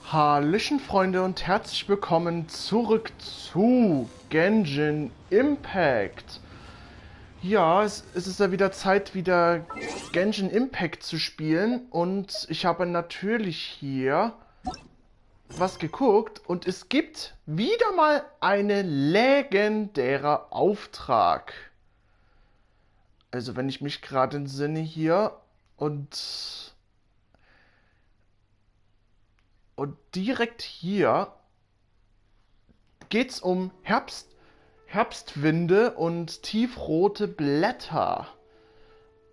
Hallöchen Freunde und herzlich willkommen zurück zu Genshin Impact. Ja, es ist ja wieder Zeit, wieder Genshin Impact zu spielen und ich habe natürlich hier was geguckt und es gibt wieder mal einen legendären Auftrag. Also wenn ich mich gerade entsinne hier und direkt hier geht's um Herbstwinde und tiefrote Blätter.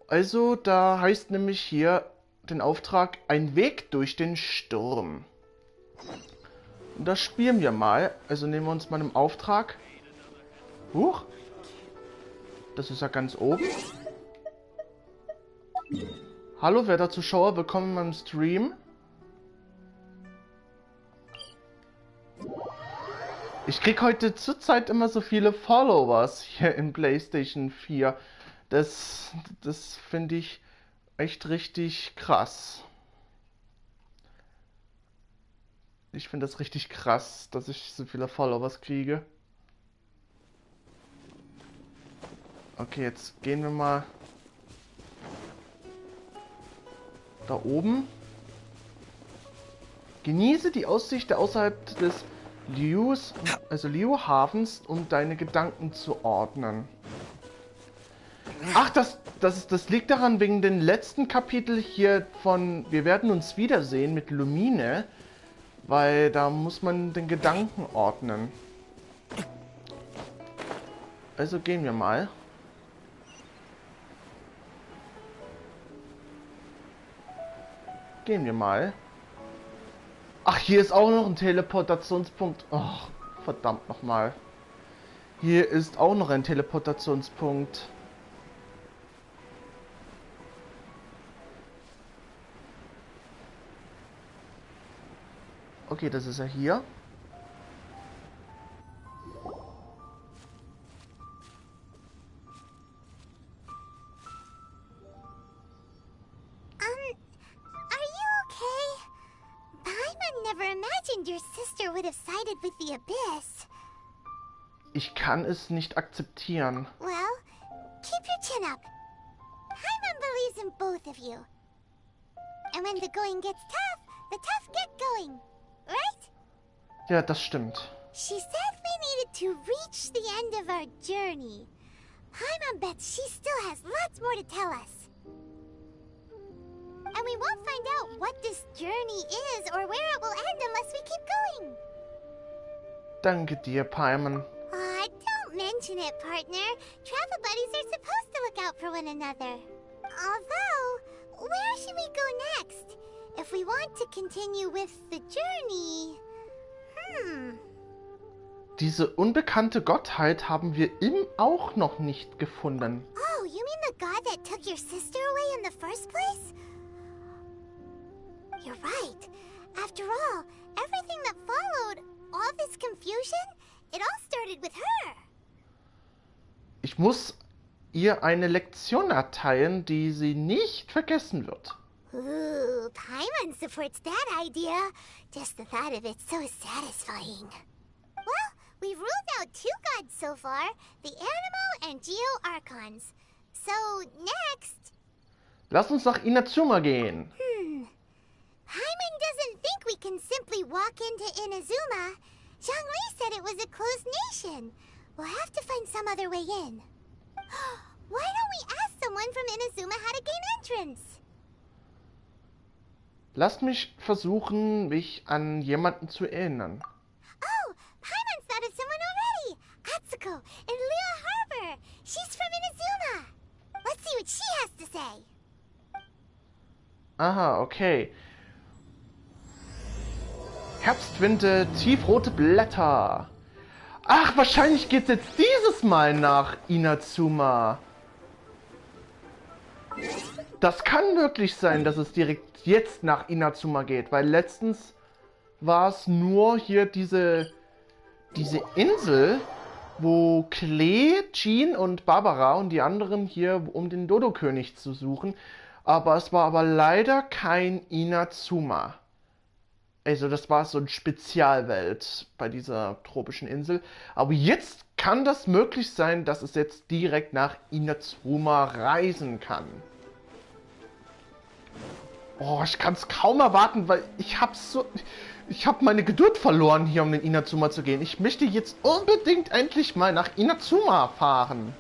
Also da heißt nämlich hier den Auftrag ein Weg durch den Sturm. Und das spielen wir mal. Also nehmen wir uns mal einen Auftrag. Huch. Das ist ja ganz oben. Hallo werter Zuschauer, willkommen in meinem Stream. Ich krieg heute zurzeit immer so viele Followers hier in PlayStation 4. Das finde ich echt richtig krass. Ich finde das richtig krass, dass ich so viele Followers kriege. Okay, jetzt gehen wir mal da oben. Genieße die Aussicht außerhalb des Liu-Hafens, um deine Gedanken zu ordnen. Ach, das liegt daran, wegen dem letzten Kapitel hier von Wir werden uns wiedersehen mit Lumine, weil da muss man den Gedanken ordnen. Also gehen wir mal. Gehen wir mal. Ach, hier ist auch noch ein Teleportationspunkt. Ach, verdammt nochmal. Hier ist auch noch ein Teleportationspunkt. Okay, das ist ja hier. Are you okay? Paimon never imagined your sister would have sided with the Abyss. Ich kann es nicht akzeptieren. Well, keep your chin up. Paimon believes in both of you. And when the going gets tough, the tough get going. Right? Ja, das stimmt. She said we needed to reach the end of our journey. Paimon bets she still has lots more to tell us. And we won't find out what this journey is or where it will end unless we keep going. Danke dir, Paimon. Aw, don't mention it, partner. Travel buddies are supposed to look out for one another. Although, where should we go next? If we want to continue with the journey... Diese unbekannte Gottheit haben wir auch noch nicht gefunden. Oh, you mean the god that took your sister away in the first place? You're right. After all, everything that followed, all this confusion, it all started with her. Ich muss ihr eine Lektion erteilen, die sie nicht vergessen wird. Ooh, Paimon supports that idea. Just the thought of it's so satisfying. Well, we've ruled out two gods so far, the Animo and Geo Archons. So, next... Lass uns nach Inazuma gehen. Paimon doesn't think we can simply walk into Inazuma. Zhongli said it was a closed nation. We'll have to find some other way in. Why don't we ask someone from Inazuma how to gain entrance? Lass mich versuchen, mich an jemanden zu erinnern. Oh, Paimon's thought of someone already. Atsuko in Leo Harbor. She's from Inazuma. Let's see what she has to say. Aha, okay. Herbstwinde, tiefrote Blätter. Ach, wahrscheinlich geht's jetzt dieses Mal nach Inazuma. Das kann wirklich sein, dass es direkt jetzt nach Inazuma geht, weil letztens war es nur hier diese Insel, wo Klee, Jean und Barbara und die anderen hier, um den Dodo-König zu suchen. Aber es war aber leider kein Inazuma. Also das war so eine Spezialwelt bei dieser tropischen Insel. Aber jetzt kann das möglich sein, dass es jetzt direkt nach Inazuma reisen kann. Oh, ich kann es kaum erwarten, weil ich habe meine Geduld verloren, hier um den Inazuma zu gehen. Ich möchte jetzt unbedingt endlich mal nach Inazuma fahren.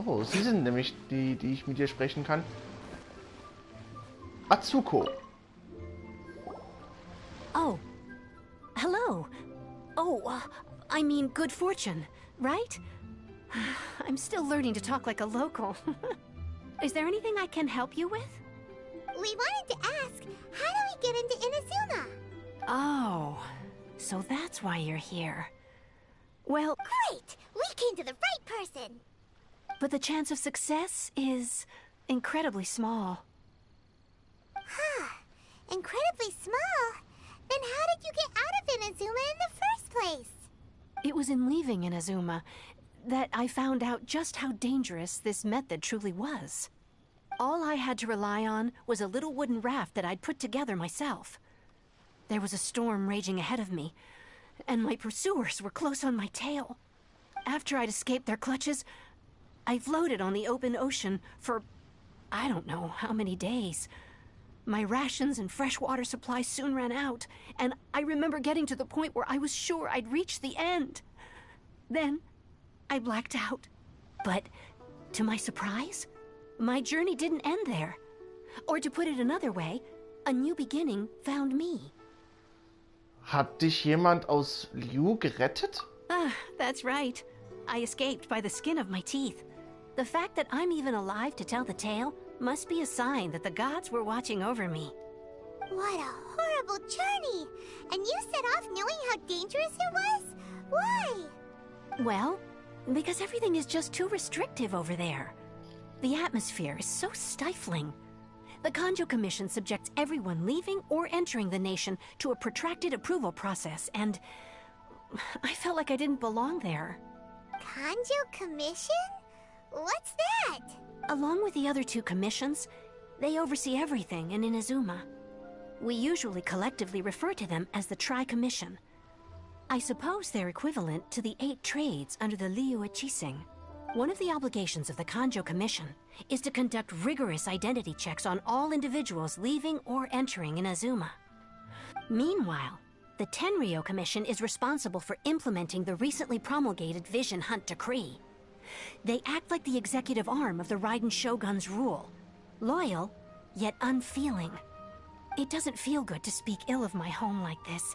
Oh, Sie sind nämlich die ich mit dir sprechen kann. Atsuko. Oh, hello. Oh, I mean good fortune, right? I'm still learning to talk like a local. Is there anything I can help you with? We wanted to ask, how do we get into Inazuma? Oh, so that's why you're here. Well, Great! We came to the right person! but the chance of success is incredibly small. Huh. Incredibly small? Then how did you get out of Inazuma in the first place? It was in leaving Inazuma that I found out just how dangerous this method truly was. All I had to rely on was a little wooden raft that I'd put together myself. There was a storm raging ahead of me, and my pursuers were close on my tail. After I'd escaped their clutches, I floated on the open ocean for I don't know how many days. My rations and fresh water supplies soon ran out, and I remember getting to the point where I was sure I'd reached the end. Then, I blacked out. But, to my surprise, my journey didn't end there. Or to put it another way, a new beginning found me. Hat dich jemand aus Liu gerettet? Ah, that's right. I escaped by the skin of my teeth. The fact that I'm even alive to tell the tale must be a sign that the gods were watching over me. What a horrible journey! And you set off knowing how dangerous it was? Why? Well, because everything is just too restrictive over there. The atmosphere is so stifling. The Kanjo Commission subjects everyone leaving or entering the nation to a protracted approval process, and I felt like I didn't belong there. Kanjo Commission? What's that? Along with the other two commissions, they oversee everything in Inazuma. We usually collectively refer to them as the Tri-Commission. I suppose they're equivalent to the 8 trades under the Liu Chising. One of the obligations of the Kanjo Commission is to conduct rigorous identity checks on all individuals leaving or entering Inazuma. Meanwhile, the Tenryo Commission is responsible for implementing the recently promulgated Vision Hunt Decree. They act like the executive arm of the Raiden Shogun's rule. Loyal, yet unfeeling. It doesn't feel good to speak ill of my home like this.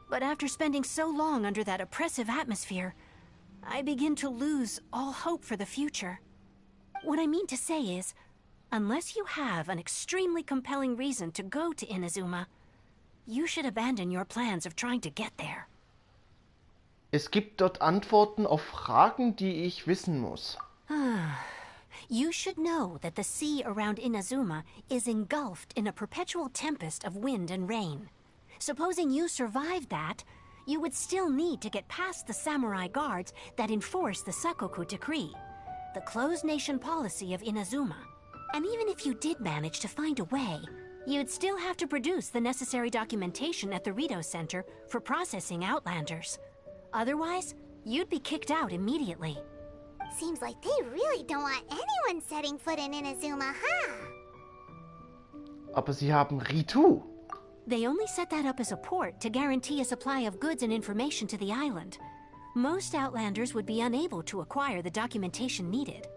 But after spending so long under that oppressive atmosphere, I begin to lose all hope for the future. What I mean to say is, unless you have an extremely compelling reason to go to Inazuma, you should abandon your plans of trying to get there. Es gibt dort Antworten auf Fragen, die ich wissen muss. You should know that the sea around Inazuma is engulfed in a perpetual tempest of wind and rain. Supposing you survived that, you would still need to get past the samurai guards that enforce the Sakoku Decree, the closed nation policy of Inazuma. And even if you did manage to find a way, you'd still have to produce the necessary documentation at the Rito Center for processing Outlanders. Otherwise, you'd be kicked out immediately. Seems like they really don't want anyone setting foot in Inazuma, huh? Aber sie haben Ritu. They only set that up as a port to guarantee a supply of goods and information to the island. Most Outlanders would be unable to acquire the documentation needed.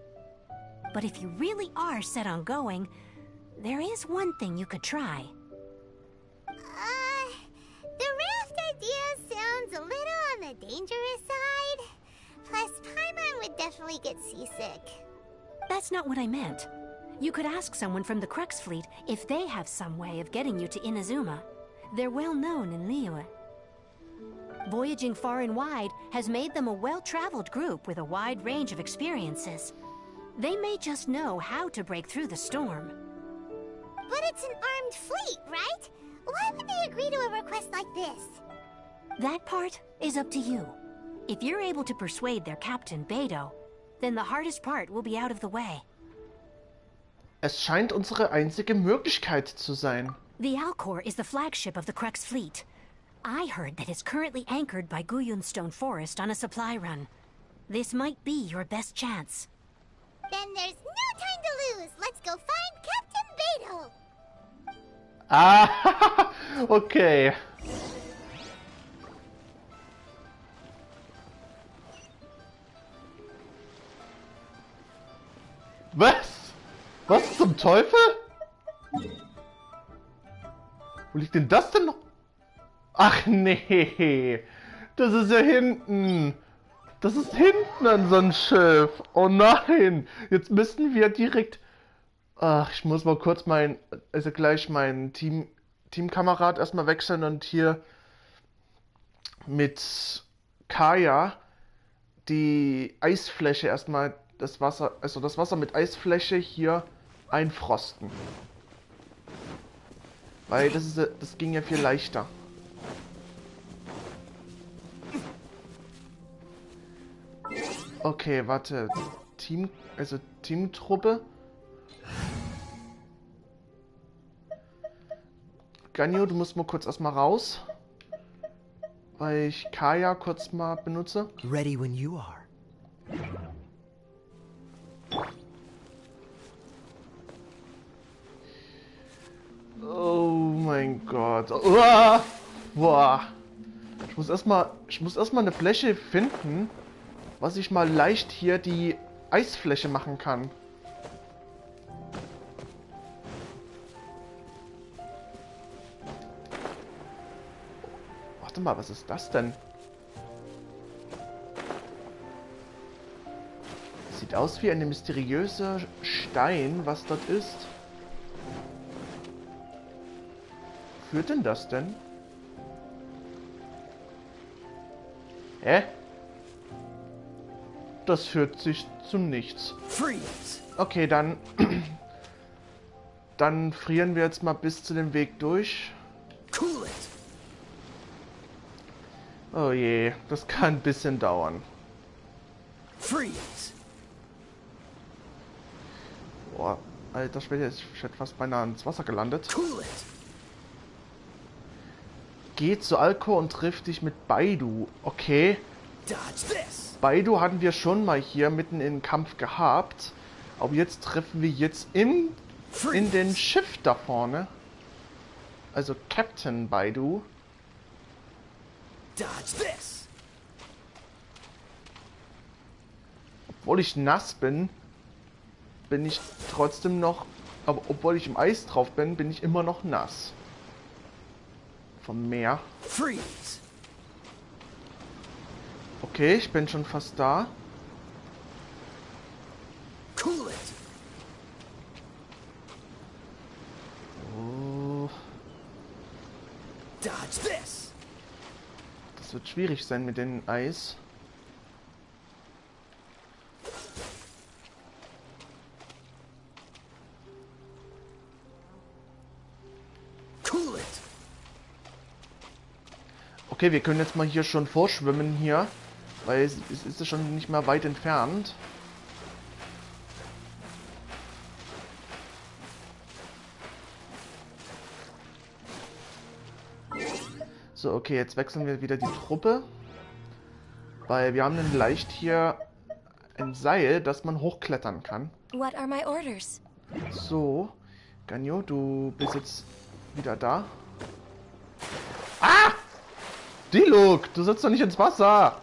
But if you really are set on going, there is one thing you could try. The raft idea sounds a little on the dangerous side. Plus, Paimon would definitely get seasick. That's not what I meant. You could ask someone from the Crux Fleet if they have some way of getting you to Inazuma. They're well known in Liyue. Voyaging far and wide has made them a well-traveled group with a wide range of experiences. They may just know how to break through the storm. But it's an armed fleet, right? Why would they agree to a request like this? That part is up to you. If you're able to persuade their captain, Beidou, then the hardest part will be out of the way. Es scheint unsere einzige Möglichkeit zu sein. The Alcor is the flagship of the Crux fleet. I heard that it's currently anchored by Guyunstone Forest on a supply run. This might be your best chance. Then there's no time to lose. Let's go find Captain Beidou. Ah, okay. Was? Was zum Teufel? Wo liegt denn das denn noch? Ach nee, das ist ja hinten. Das ist hinten an so einem Schiff. Oh nein, jetzt müssen wir direkt... Ach, ich muss mal kurz gleich meinen Teamkamerad erstmal wechseln und hier mit Kaya die Eisfläche erstmal, das Wasser mit Eisfläche hier einfrosten. Weil das ging ja viel leichter. Okay, warte. Teamtruppe. Ganyo, du musst mal kurz erstmal raus. Weil ich Kaya kurz mal benutze. Ready when you are. Oh mein Gott. Uah! Boah. Ich muss erstmal eine Fläche finden, was ich mal leicht hier die Eisfläche machen kann. Warte mal, was ist das denn? Sieht aus wie eine mysteriöse Stein, was dort ist. Wo führt denn das denn? Hä? Das führt sich zu nichts. Freeze! Okay, dann... dann frieren wir jetzt mal bis zu dem Weg durch. Cool it! Oh je, das kann ein bisschen dauern. Freeze! Boah, alter Schwede, ich hätte fast beinahe ins Wasser gelandet. Cool it! Geh zu Alcor und triff dich mit Beidou. Okay. Dodge this! Beidou hatten wir schon mal hier mitten im Kampf gehabt. Aber jetzt treffen wir jetzt in den Schiff da vorne. Also Captain Beidou. Dodge this! Obwohl ich nass bin, bin ich trotzdem noch... Aber obwohl ich im Eis drauf bin, bin ich immer noch nass. Vom Meer. Freeze! Okay, ich bin schon fast da. Cool it! Oh, Dodge this! das wird schwierig sein mit dem Eis. Cool it! Okay, wir können jetzt mal hier schon vorschwimmen hier. Weil es ist ja schon nicht mehr weit entfernt. So, okay, jetzt wechseln wir wieder die Truppe. Weil wir haben dann leicht hier ein Seil, das man hochklettern kann. What are my orders? So, Ganyo, du bist jetzt wieder da. Ah! Diluc, du sitzt doch nicht ins Wasser!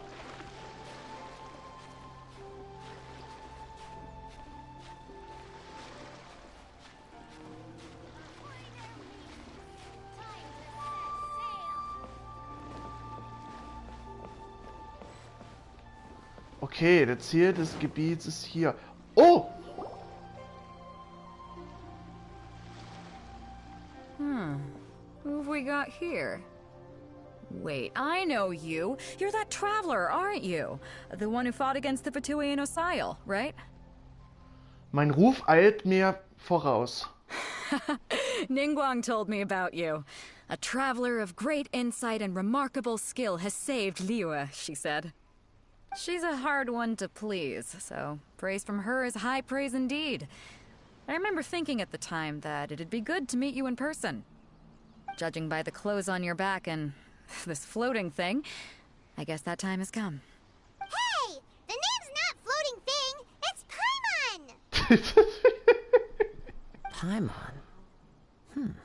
Okay, das Ziel des Gebiets ist hier. Oh! Who have we got here? Wait, I know you. You're that traveler, aren't you? The one who fought against the Fatui and Osile, right? Mein Ruf eilt mir voraus. Ningguang told me about you. A traveler of great insight and remarkable skill has saved Liyue, she said. She's a hard one to please, so praise from her is high praise indeed. I remember thinking at the time that it'd be good to meet you in person. Judging by the clothes on your back and this floating thing, I guess that time has come. Hey! The name's not Floating Thing! It's Paimon! Paimon?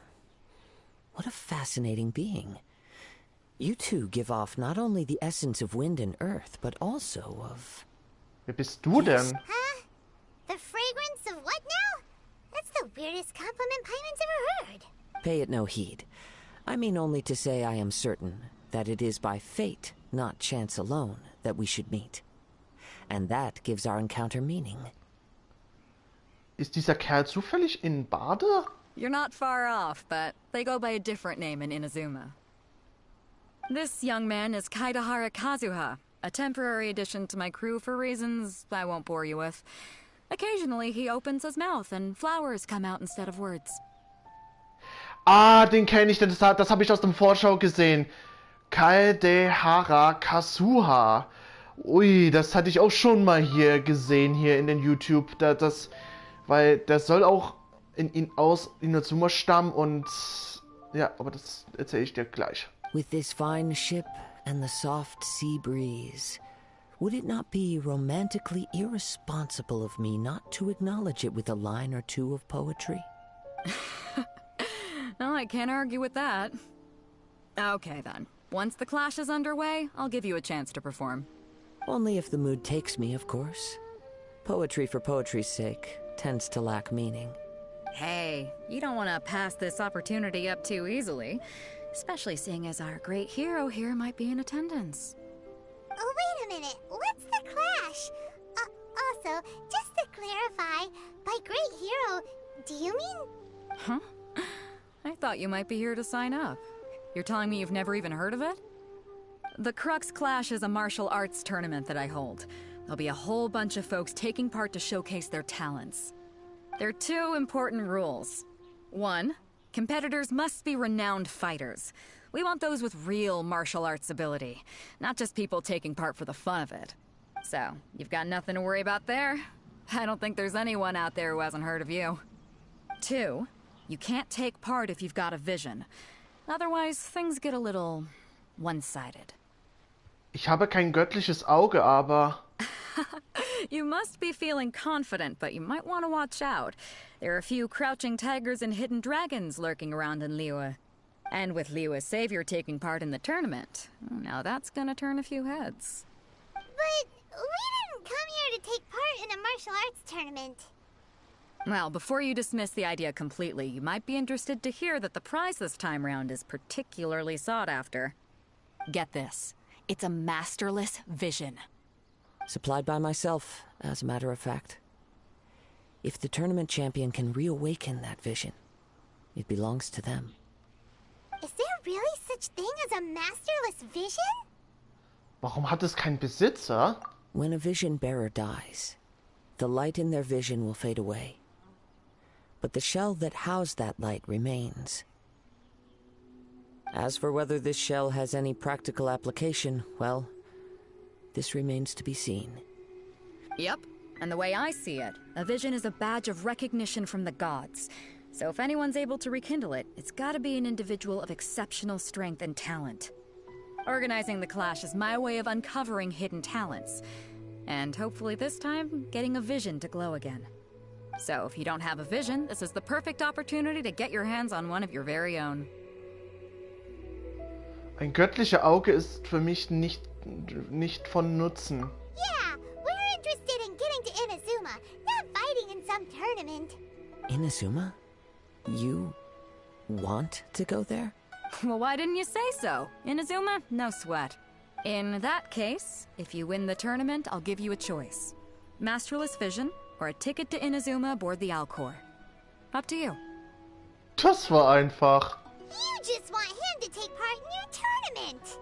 What a fascinating being. You two give off not only the essence of wind and earth, but also of... Wer bist du denn? Huh? The fragrance of what now? That's the weirdest compliment Paimon's ever heard. Pay it no heed. I mean only to say I am certain that it is by fate, not chance alone, that we should meet. And that gives our encounter meaning. Ist dieser Kerl zufällig in Bade? You're not far off, but they go by a different name in Inazuma. This young man is Kaidahara Kazuha, a temporary addition to my crew for reasons I won't bore you with. Occasionally he opens his mouth and flowers come out instead of words. Ah, den kenne ich, das habe ich aus dem Vorschau gesehen. Kaedehara Kasuha. Ui, das hatte ich auch schon mal hier gesehen, hier in den YouTube. Weil der soll auch aus Inazuma stammen und... Ja, aber das erzähle ich dir gleich. With this fine ship and the soft sea breeze, would it not be romantically irresponsible of me not to acknowledge it with a line or two of poetry? No, I can't argue with that. Okay then. Once the clash is underway, I'll give you a chance to perform. Only if the mood takes me, of course. Poetry for poetry's sake tends to lack meaning. Hey, you don't want to pass this opportunity up too easily, especially seeing as our great hero here might be in attendance. Oh, wait a minute. What's the clash? Also, just to clarify, by great hero, do you mean... Huh? I thought you might be here to sign up. You're telling me you've never even heard of it? The Crux Clash is a martial arts tournament that I hold. There'll be a whole bunch of folks taking part to showcase their talents. There are two important rules. One, competitors must be renowned fighters. We want those with real martial arts ability, not just people taking part for the fun of it. So, you've got nothing to worry about there. I don't think there's anyone out there who hasn't heard of you. Two, you can't take part if you've got a vision. Otherwise, things get a little one-sided. Ich habe kein göttliches Auge, aber... You must be feeling confident, but you might want to watch out. There are a few crouching tigers and hidden dragons lurking around in Liyue. And with Liyue's savior taking part in the tournament, now that's gonna turn a few heads. But we didn't come here to take part in a martial arts tournament. Well, before you dismiss the idea completely, you might be interested to hear that the prize this time round is particularly sought after. Get this. It's a masterless vision. Supplied by myself, as a matter of fact. If the tournament champion can reawaken that vision, it belongs to them. Is there really such thing as a masterless vision? Warum hat es keinen Besitzer? When a vision bearer dies, the light in their vision will fade away. But the shell that housed that light remains. As for whether this shell has any practical application, well, this remains to be seen. Yep, and the way I see it, a vision is a badge of recognition from the gods. So if anyone's able to rekindle it, it's gotta be an individual of exceptional strength and talent. Organizing the clash is my way of uncovering hidden talents. And hopefully this time, getting a vision to glow again. So if you don't have a vision, this is the perfect opportunity to get your hands on one of your very own. Ein göttlicher Auge ist für mich nicht von Nutzen. Yeah, we're interested in getting to Inazuma, not fighting in some tournament. Inazuma? You want to go there? Well, why didn't you say so? Inazuma? No sweat. In that case, if you win the tournament, I'll give you a choice. Masterless Vision, or a ticket to Inazuma aboard the Alcor. Up to you. Das war einfach. You just want him to take part in your tournament.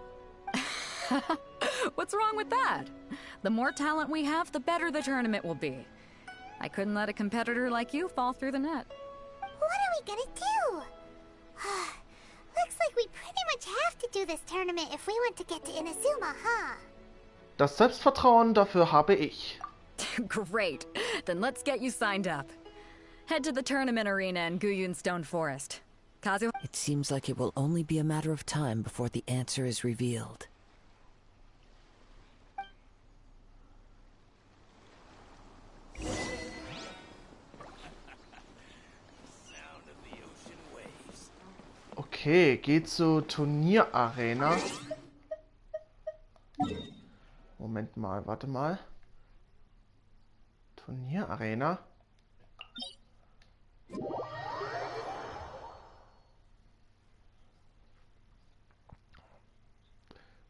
What's wrong with that? The more talent we have, the better the tournament will be. I couldn't let a competitor like you fall through the net. What are we gonna do? Looks like we pretty much have to do this tournament if we want to get to Inazuma, huh? Das Selbstvertrauen dafür habe ich. Great. Then let's get you signed up. Head to the tournament arena in Guyun Stone Forest. Kazu? It seems like it will only be a matter of time before the answer is revealed. Okay, geht zur Turnierarena. Moment mal, warte mal. Turnierarena.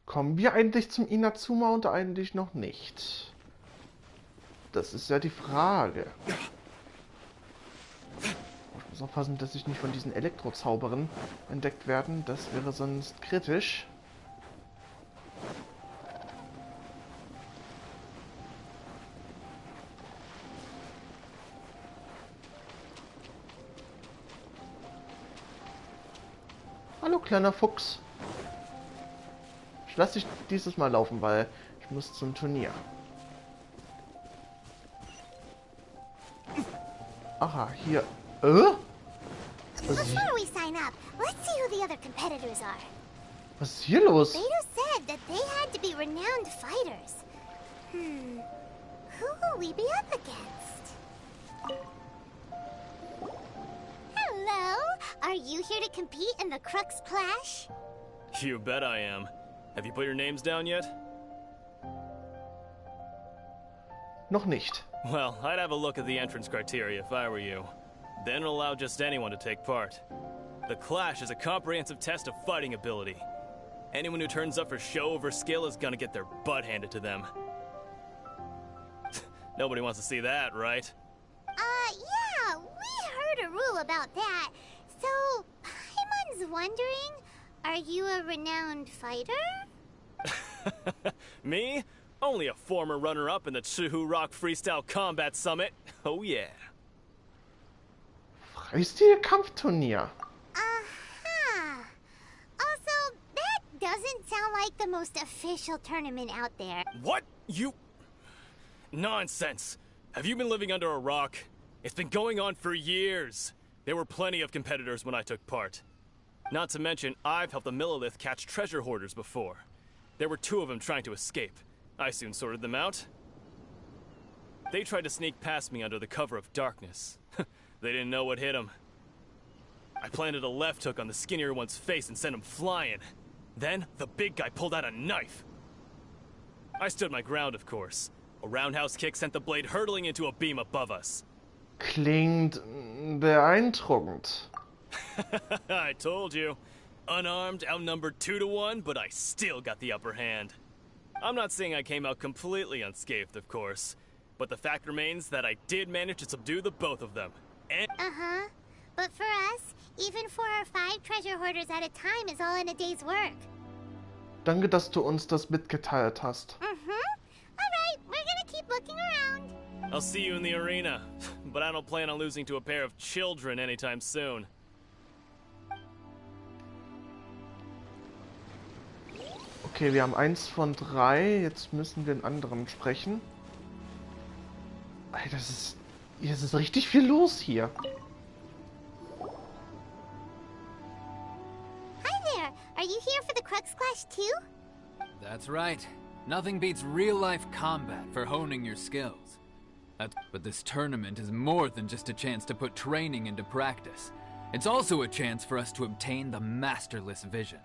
Kommen wir eigentlich zum Inazuma und eigentlich noch nicht? Das ist ja die Frage. Ich muss aufpassen, dass ich nicht von diesen Elektrozaubern entdeckt werden. Das wäre sonst kritisch. Hallo, kleiner Fuchs. Ich lasse dich dieses Mal laufen, weil ich muss zum Turnier. Aha, hier. Before we sign up, let's see who the other competitors are. Was ist hier los? Beto said that they had to be renowned fighters. Who will we be up against? Hello? Are you here to compete in the Crux Clash? You bet I am. Have you put your names down yet? Noch nicht. Well, I'd have a look at the entrance criteria if I were you. Then it'll allow just anyone to take part. The Clash is a comprehensive test of fighting ability. Anyone who turns up for show over skill is gonna get their butt handed to them. Nobody wants to see that, right? Yeah, we heard a rule about that. So, Paimon's wondering, are you a renowned fighter? Me? Only a former runner-up in the Chihu Rock Freestyle Combat Summit. Oh yeah. Freistil Kampfturnier. Aha. Also, that doesn't sound like the most official tournament out there. What? You... Nonsense. Have you been living under a rock? It's been going on for years. There were plenty of competitors when I took part. Not to mention, I've helped the Millilith catch treasure hoarders before. There were 2 of them trying to escape. I soon sorted them out. They tried to sneak past me under the cover of darkness. They didn't know what hit them. I planted a left hook on the skinnier one's face and sent him flying. Then, the big guy pulled out a knife. I stood my ground, of course. A roundhouse kick sent the blade hurtling into a beam above us. Klingt beeindruckend. I told you. Unarmed, outnumbered 2 to 1, but I still got the upper hand. I'm not saying I came out completely unscathed, of course, but the fact remains that I did manage to subdue the both of them. And Uh-huh. But for us, even 4 or 5 treasure hoarders at a time is all in a day's work. Danke, dass du uns das mitgeteilt hast. Alright, we're gonna keep looking around. I'll see you in the arena, but I don't plan on losing to a pair of children anytime soon. Okay, wir haben 1 von 3. Jetzt müssen wir den anderen sprechen. Alter, hier ist richtig viel los hier. Hi there. Are you here for the Crux Clash too? That's right. Nothing beats real-life combat for honing your skills. But this tournament is more than just a chance to put training into practice. It's also a chance for us to obtain the masterless vision.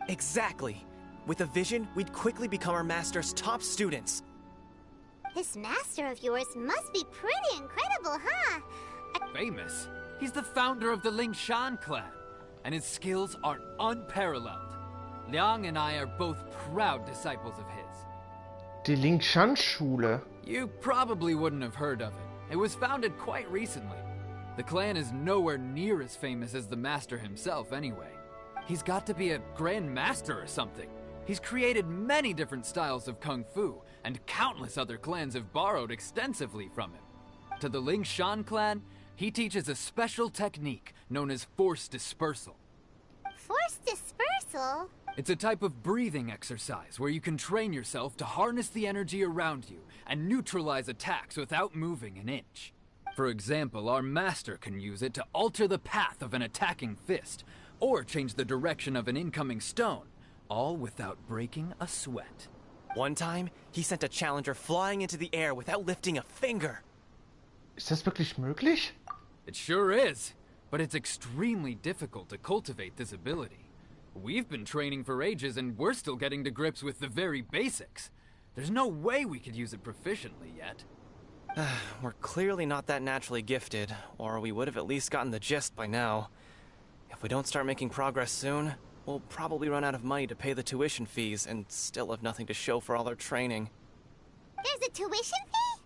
Exactly. With a vision, we'd quickly become our master's top students. This master of yours must be pretty incredible, huh? Famous? He's the founder of the Lingshan clan, and his skills are unparalleled. Liang and I are both proud disciples of his. Die Lingshan-Schule. You probably wouldn't have heard of it. It was founded quite recently. The clan is nowhere near as famous as the master himself anyway. He's got to be a grand master or something. He's created many different styles of kung fu, and countless other clans have borrowed extensively from him. To the Lingshan clan, he teaches a special technique known as force dispersal. Force dispersal? It's a type of breathing exercise where you can train yourself to harness the energy around you and neutralize attacks without moving an inch. For example, our master can use it to alter the path of an attacking fist, or change the direction of an incoming stone, all without breaking a sweat. One time, he sent a challenger flying into the air without lifting a finger. Ist das wirklich möglich? It sure is, but it's extremely difficult to cultivate this ability. We've been training for ages and we're still getting to grips with the very basics. There's no way we could use it proficiently yet. We're clearly not that naturally gifted, or we would have at least gotten the gist by now. If we don't start making progress soon, we'll probably run out of money to pay the tuition fees and still have nothing to show for all our training. There's a tuition fee?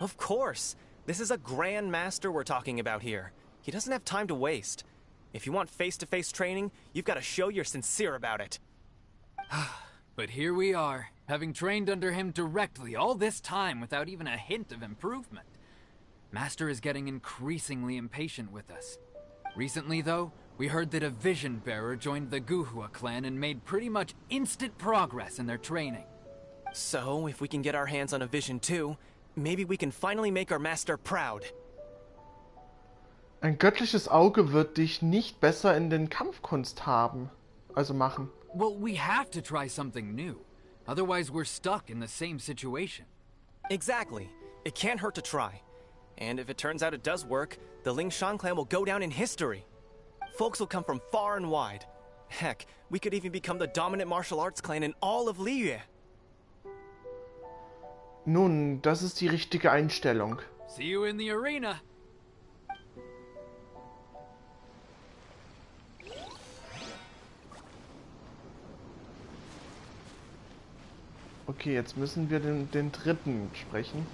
Of course! This is a Grand Master we're talking about here. He doesn't have time to waste. If you want face-to-face training, you've got to show you're sincere about it. But here we are, having trained under him directly all this time without even a hint of improvement. Master is getting increasingly impatient with us. Recently, though, we heard that a vision bearer joined the Guhua clan and made pretty much instant progress in their training. So, if we can get our hands on a vision too, maybe we can finally make our master proud. Ein göttliches Auge wird dich nicht besser in den Kampfkunst haben. Also machen. Well, we have to try something new. Otherwise, we're stuck in the same situation. Exactly. It can't hurt to try. And if it turns out it does work, the Lingshan clan will go down in history. Folks will come from far and wide. Heck, we could even become the dominant martial arts clan in all of Liyue. Nun, das ist die richtige Einstellung. See you in the arena. Okay, jetzt müssen wir den dritten sprechen.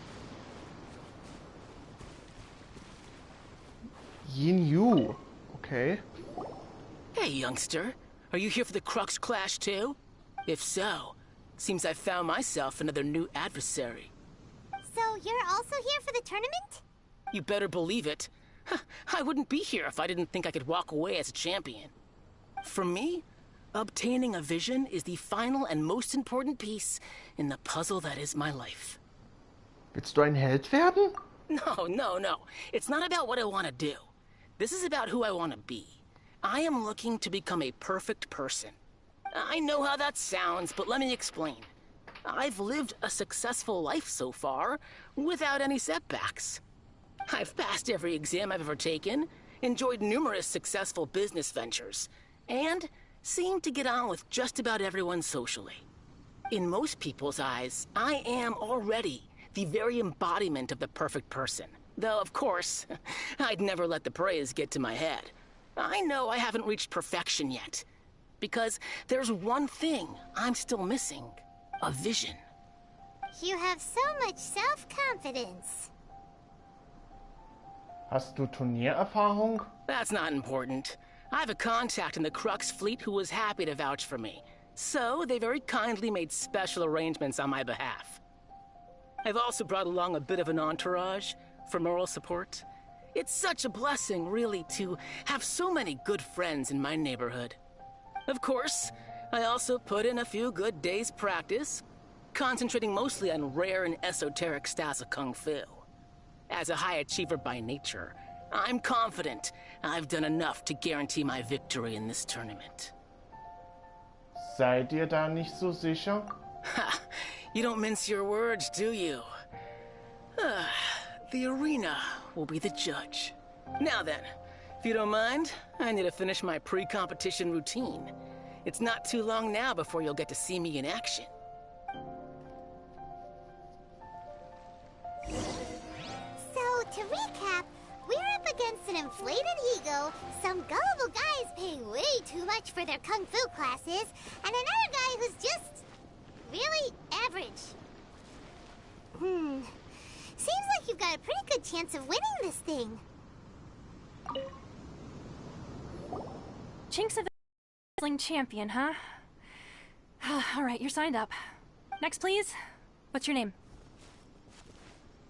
Yin Yu. Okay. Hey, youngster. Are you here for the Crux Clash too? If so, seems I found myself another new adversary. So you're also here for the tournament? You better believe it. I wouldn't be here if I didn't think I could walk away as a champion. For me, obtaining a vision is the final and most important piece in the puzzle that is my life. Willst du ein Held werden? No. It's not about what I want to do. This is about who I want to be. I am looking to become a perfect person. I know how that sounds, but let me explain. I've lived a successful life so far, without any setbacks. I've passed every exam I've ever taken, enjoyed numerous successful business ventures, and seem to get on with just about everyone socially. In most people's eyes, I am already the very embodiment of the perfect person. Though, of course, I'd never let the praise get to my head. I know I haven't reached perfection yet, because there's one thing I'm still missing. A vision. You have so much self-confidence. Hast du Turniererfahrung? That's not important. I have a contact in the Crux fleet who was happy to vouch for me. So, they very kindly made special arrangements on my behalf. I've also brought along a bit of an entourage for moral support. It's such a blessing, really, to have so many good friends in my neighborhood. Of course, I also put in a few good days' practice, concentrating mostly on rare and esoteric styles of Kung Fu. As a high achiever by nature, I'm confident I've done enough to guarantee my victory in this tournament. Seid ihr da nicht so sicher? Ha! You don't mince your words, do you? The arena will be the judge. Now then, if you don't mind, I need to finish my pre-competition routine. It's not too long now before you'll get to see me in action. So, to recap, we're up against an inflated ego, some gullible guys paying way too much for their kung fu classes, and another guy who's just really average. Seems like you've got a pretty good chance of winning this thing. Chinks of the wrestling champion, huh? All right, you're signed up. Next, please. What's your name?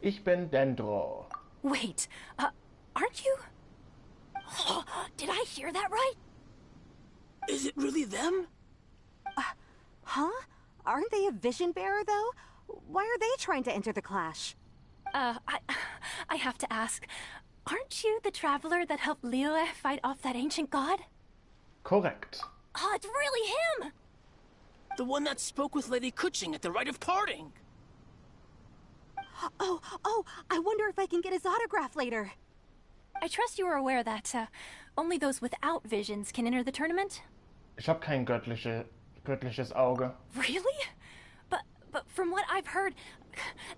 Ich bin Dendro. Wait, aren't you? Did I hear that right? Is it really them? Huh? Aren't they a vision bearer, though? Why are they trying to enter the clash? I have to ask, aren't you the traveler that helped Liyue fight off that ancient god? Korrekt. Oh, it's really him! The one that spoke with Lady Kuching at the rite of parting. Oh, I wonder if I can get his autograph later. I trust you are aware that only those without visions can enter the tournament? Ich habe kein göttliches Auge. Really? But from what I've heard,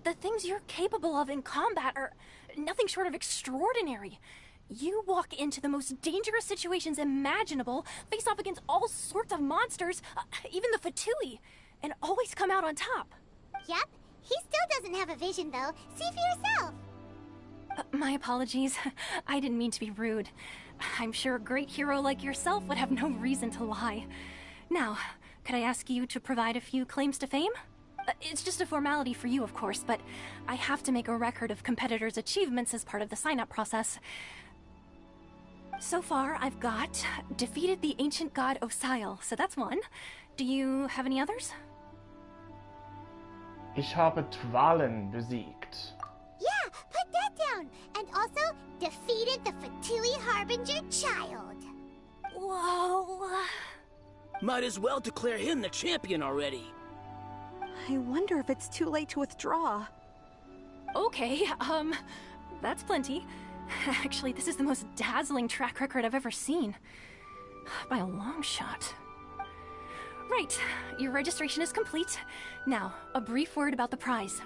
the things you're capable of in combat are nothing short of extraordinary. You walk into the most dangerous situations imaginable, face off against all sorts of monsters, even the Fatui, and always come out on top. Yep, he still doesn't have a vision though. See for yourself. My apologies. I didn't mean to be rude. I'm sure a great hero like yourself would have no reason to lie. Now, could I ask you to provide a few claims to fame? It's just a formality for you, of course, but I have to make a record of competitors' achievements as part of the sign-up process. So far, I've got defeated the ancient god Osail, so that's one. Do you have any others? Ich habe Twalen besiegt. Yeah, put that down. And also defeated the Fatui Harbinger child. Whoa. Might as well declare him the champion already. I wonder if it's too late to withdraw. Okay, that's plenty. Actually, this is the most dazzling track record I've ever seen. By a long shot. Right, your registration is complete. Now, a brief word about the prize.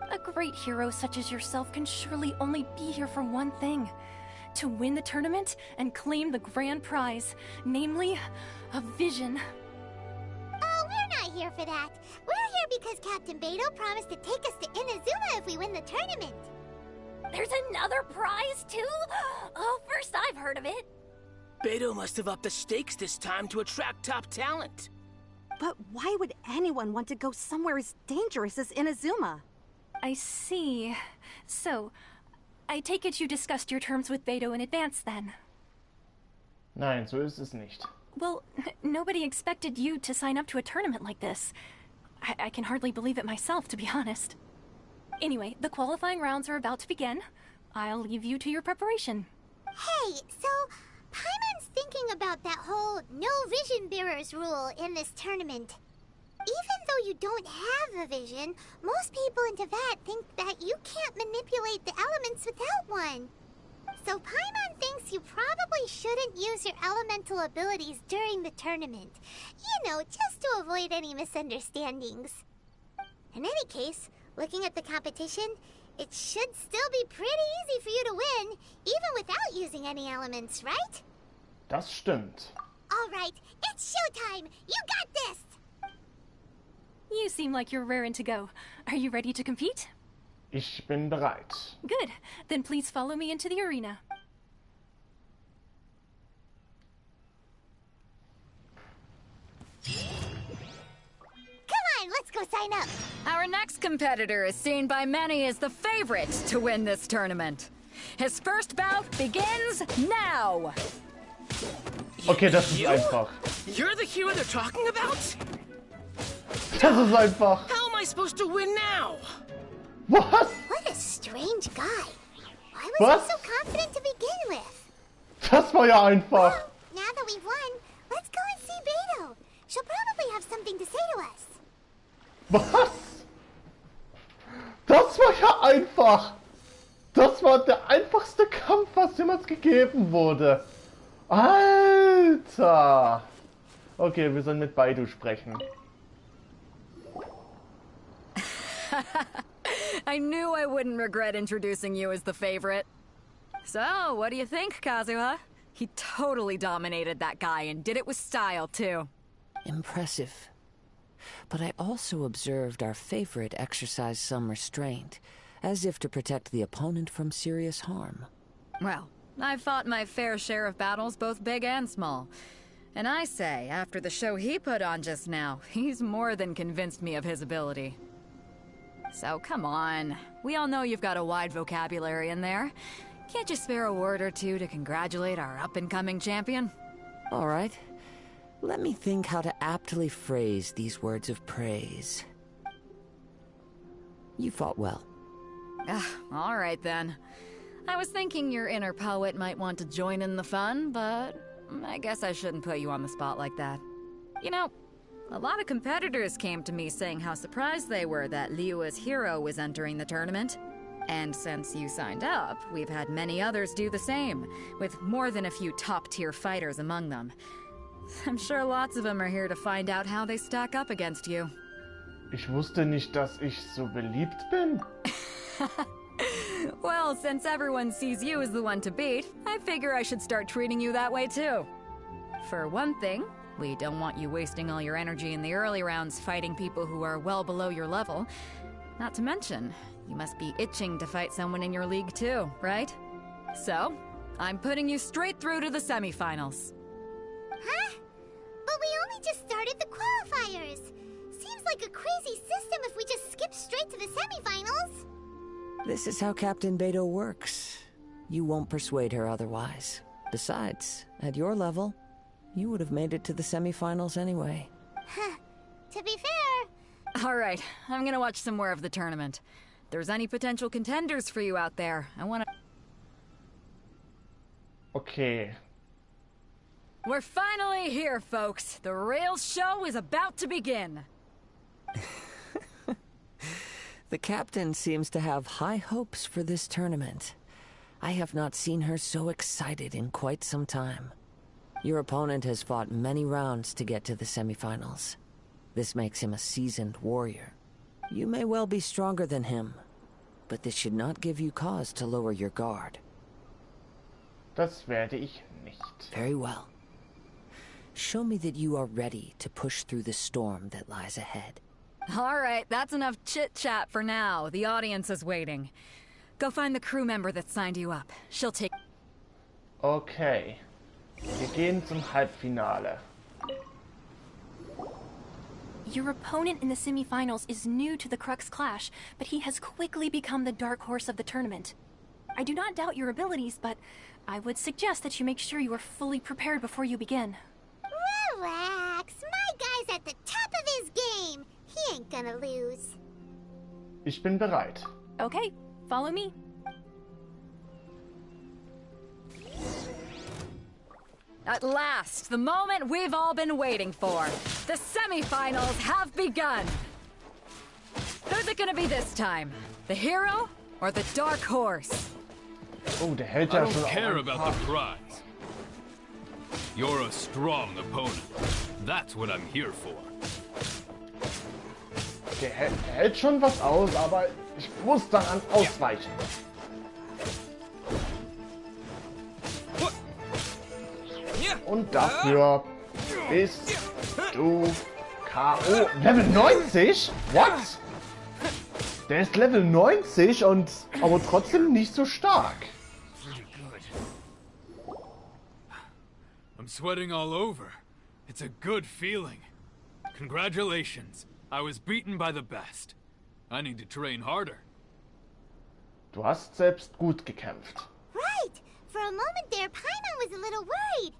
A great hero such as yourself can surely only be here for one thing. To win the tournament and claim the grand prize, namely, a vision. Oh, we're not here for that. We're here because Captain Beidou promised to take us to Inazuma if we win the tournament. There's another prize, too? Oh, first I've heard of it. Beidou must have upped the stakes this time to attract top talent. But why would anyone want to go somewhere as dangerous as Inazuma? I see. So, I take it you discussed your terms with Beidou in advance, then? Nein, so ist es nicht. Well, nobody expected you to sign up to a tournament like this. I can hardly believe it myself, to be honest. Anyway, the qualifying rounds are about to begin. I'll leave you to your preparation. Hey, so Paimon's thinking about that whole no vision bearers rule in this tournament. Even though you don't have a vision, most people in Teyvat think that you can't manipulate the elements without one. So Paimon thinks you probably shouldn't use your elemental abilities during the tournament. You know, just to avoid any misunderstandings. In any case, looking at the competition, it should still be pretty easy for you to win, even without using any elements, right? Das stimmt. All right, it's showtime! You got this! You seem like you're raring to go. Are you ready to compete? Ich bin bereit. Good. Then please follow me into the arena. Come on, let's go sign up! Our next competitor is seen by many as the favorite to win this tournament. His first bout begins now! Okay, das ist einfach. You're the hero they're talking about? Das ist einfach. How am I supposed to win now? Was? What a strange guy. Why was he so confident to begin with? Das war ja einfach. Well, now that we've won, let's go and see Beidou. She'll probably have something to say to us. Was? Das war ja einfach. Das war der einfachste Kampf, was jemals gegeben wurde. Alter. Okay, wir sollen mit Beidou sprechen. I knew I wouldn't regret introducing you as the favorite. So, what do you think, Kazuha? He totally dominated that guy and did it with style, too. Impressive. But I also observed our favorite exercise some restraint, as if to protect the opponent from serious harm. Well, I've fought my fair share of battles, both big and small. And I say, after the show he put on just now, he's more than convinced me of his ability. So come on, we all know you've got a wide vocabulary in there. Can't you spare a word or two to congratulate our up-and-coming champion? All right. Let me think how to aptly phrase these words of praise. You fought well. All right then. I was thinking your inner poet might want to join in the fun, but I guess I shouldn't put you on the spot like that. You know, a lot of competitors came to me saying how surprised they were that Liyue's hero was entering the tournament. And since you signed up, we've had many others do the same, with more than a few top-tier fighters among them. I'm sure lots of them are here to find out how they stack up against you. Ich wusste nicht, dass ich so beliebt bin. Well, since everyone sees you as the one to beat, I figure I should start treating you that way too. For one thing, we don't want you wasting all your energy in the early rounds fighting people who are well below your level. Not to mention, you must be itching to fight someone in your league too, right? So, I'm putting you straight through to the semifinals. Huh? But we only just started the qualifiers. Seems like a crazy system if we just skip straight to the semifinals. This is how Captain Beto works. You won't persuade her otherwise. Besides, at your level, you would have made it to the semifinals anyway. To be fair... Alright, I'm gonna watch some more of the tournament. If there's any potential contenders for you out there, I wanna... Okay. We're finally here, folks. The real show is about to begin. The captain seems to have high hopes for this tournament. I have not seen her so excited in quite some time. Your opponent has fought many rounds to get to the semifinals. This makes him a seasoned warrior. You may well be stronger than him, but this should not give you cause to lower your guard. Das werde ich nicht. Very well. Show me that you are ready to push through the storm that lies ahead. Alright, that's enough chit-chat for now. The audience is waiting. Go find the crew member that signed you up. She'll take... Okay. Wir gehen zum Halbfinale. Your opponent in the semifinals is new to the Crux Clash, but he has quickly become the dark horse of the tournament. I do not doubt your abilities, but I would suggest that you make sure you are fully prepared before you begin. Relax. My guy's at the top of his game. He ain't gonna lose. Ich bin bereit. Okay, follow me. At last, the moment we've all been waiting for. The semifinals have begun. Who's it gonna be this time? The hero or the dark horse? Oh, der hält I ja don't schon care auch about the prize. You're a strong opponent. That's what I'm here for. Der hält schon was aus, aber ich muss daran ausweichen. Und dafür bist du K.O. Level 90? What? Der ist Level 90 und aber trotzdem nicht so stark. I'm sweating all over. It's a good feeling. Congratulations. I was beaten by the best. I need to train harder. Du hast selbst gut gekämpft. Right. For a moment there, Paimon was a little worried.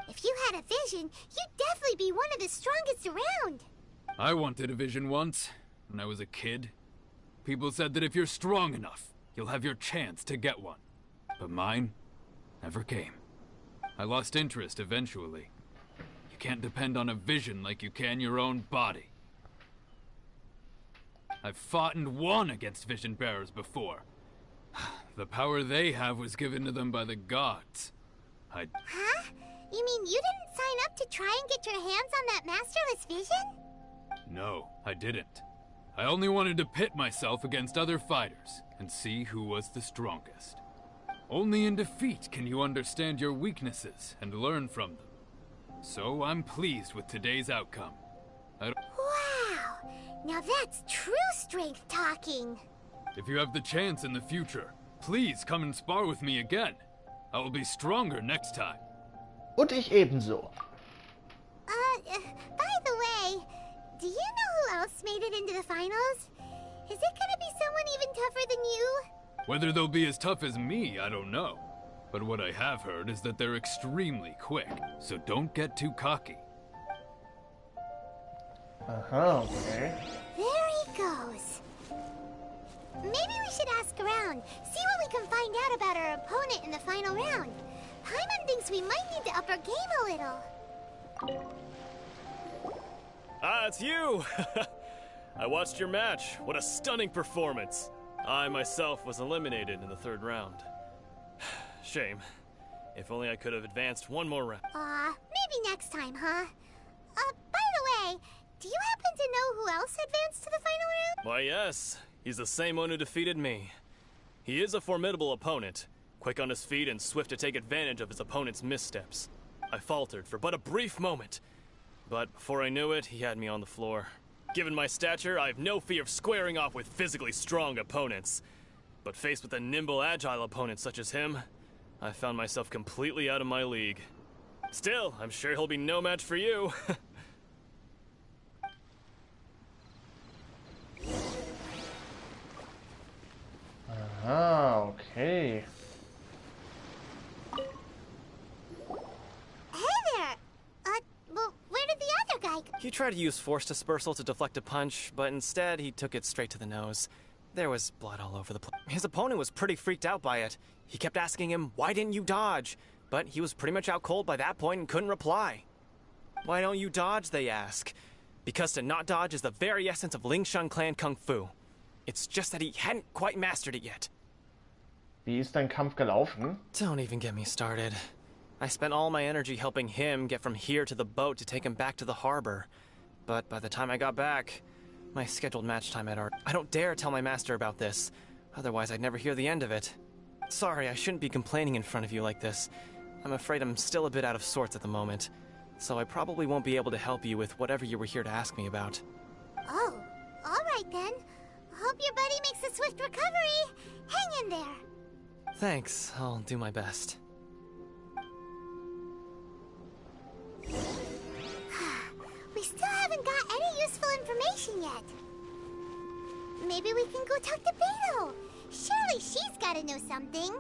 If you had a vision, you'd definitely be one of the strongest around. I wanted a vision once, when I was a kid. People said that if you're strong enough, you'll have your chance to get one. But mine never came. I lost interest eventually. You can't depend on a vision like you can your own body. I've fought and won against vision bearers before. The power they have was given to them by the gods. Huh? You mean you didn't sign up to try and get your hands on that masterless vision? No, I didn't. I only wanted to pit myself against other fighters and see who was the strongest. Only in defeat can you understand your weaknesses and learn from them. So I'm pleased with today's outcome. Wow! Now that's true strength talking. If you have the chance in the future, please come and spar with me again. I will be stronger next time. Und ich ebenso. By the way, do you know who else made it into the finals? Is it gonna be someone even tougher than you? Whether they'll be as tough as me, I don't know. But what I have heard is that they're extremely quick, so don't get too cocky. Okay. There he goes. Maybe we should ask around, see what we can find out about our opponent in the final round. Paimon thinks we might need to up our game a little. Ah, it's you! I watched your match. What a stunning performance. I myself was eliminated in the 3rd round. Shame. If only I could have advanced one more round. Maybe next time, huh? By the way, do you happen to know who else advanced to the final round? Why, yes. He's the same one who defeated me. He is a formidable opponent, quick on his feet and swift to take advantage of his opponent's missteps. I faltered for but a brief moment, but before I knew it, he had me on the floor. Given my stature, I have no fear of squaring off with physically strong opponents. But faced with a nimble, agile opponent such as him, I found myself completely out of my league. Still, I'm sure he'll be no match for you. Okay. Hey there! Well, where did the other guy go? He tried to use force dispersal to deflect a punch, but instead he took it straight to the nose. There was blood all over the place. His opponent was pretty freaked out by it. He kept asking him, "Why didn't you dodge?" But he was pretty much out cold by that point and couldn't reply. "Why don't you dodge?" they ask. Because to not dodge is the very essence of Lingshan clan Kung Fu. It's just that he hadn't quite mastered it yet. Wie ist dein Kampf gelaufen? Don't even get me started. I spent all my energy helping him get from here to the boat to take him back to the harbor. But by the time I got back, my scheduled match time had already... I don't dare tell my master about this. Otherwise, I'd never hear the end of it. Sorry, I shouldn't be complaining in front of you like this. I'm afraid I'm still a bit out of sorts at the moment. So I probably won't be able to help you with whatever you were here to ask me about. Oh, all right then. Hope your buddy makes a swift recovery. Hang in there. Thanks, I'll do my best. We still haven't got any useful information yet. Maybe we can go talk to Beto. Surely she's gotta know something.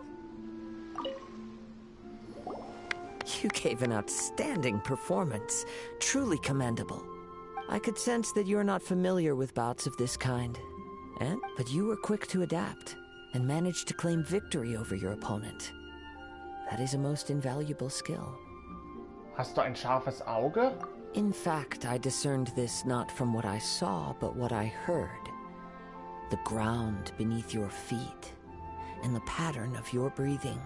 You gave an outstanding performance. Truly commendable. I could sense that you're not familiar with bouts of this kind. But you were quick to adapt, and managed to claim victory over your opponent. That is a most invaluable skill. Hast du ein scharfes Auge? In fact, I discerned this not from what I saw, but what I heard. The ground beneath your feet, and the pattern of your breathing.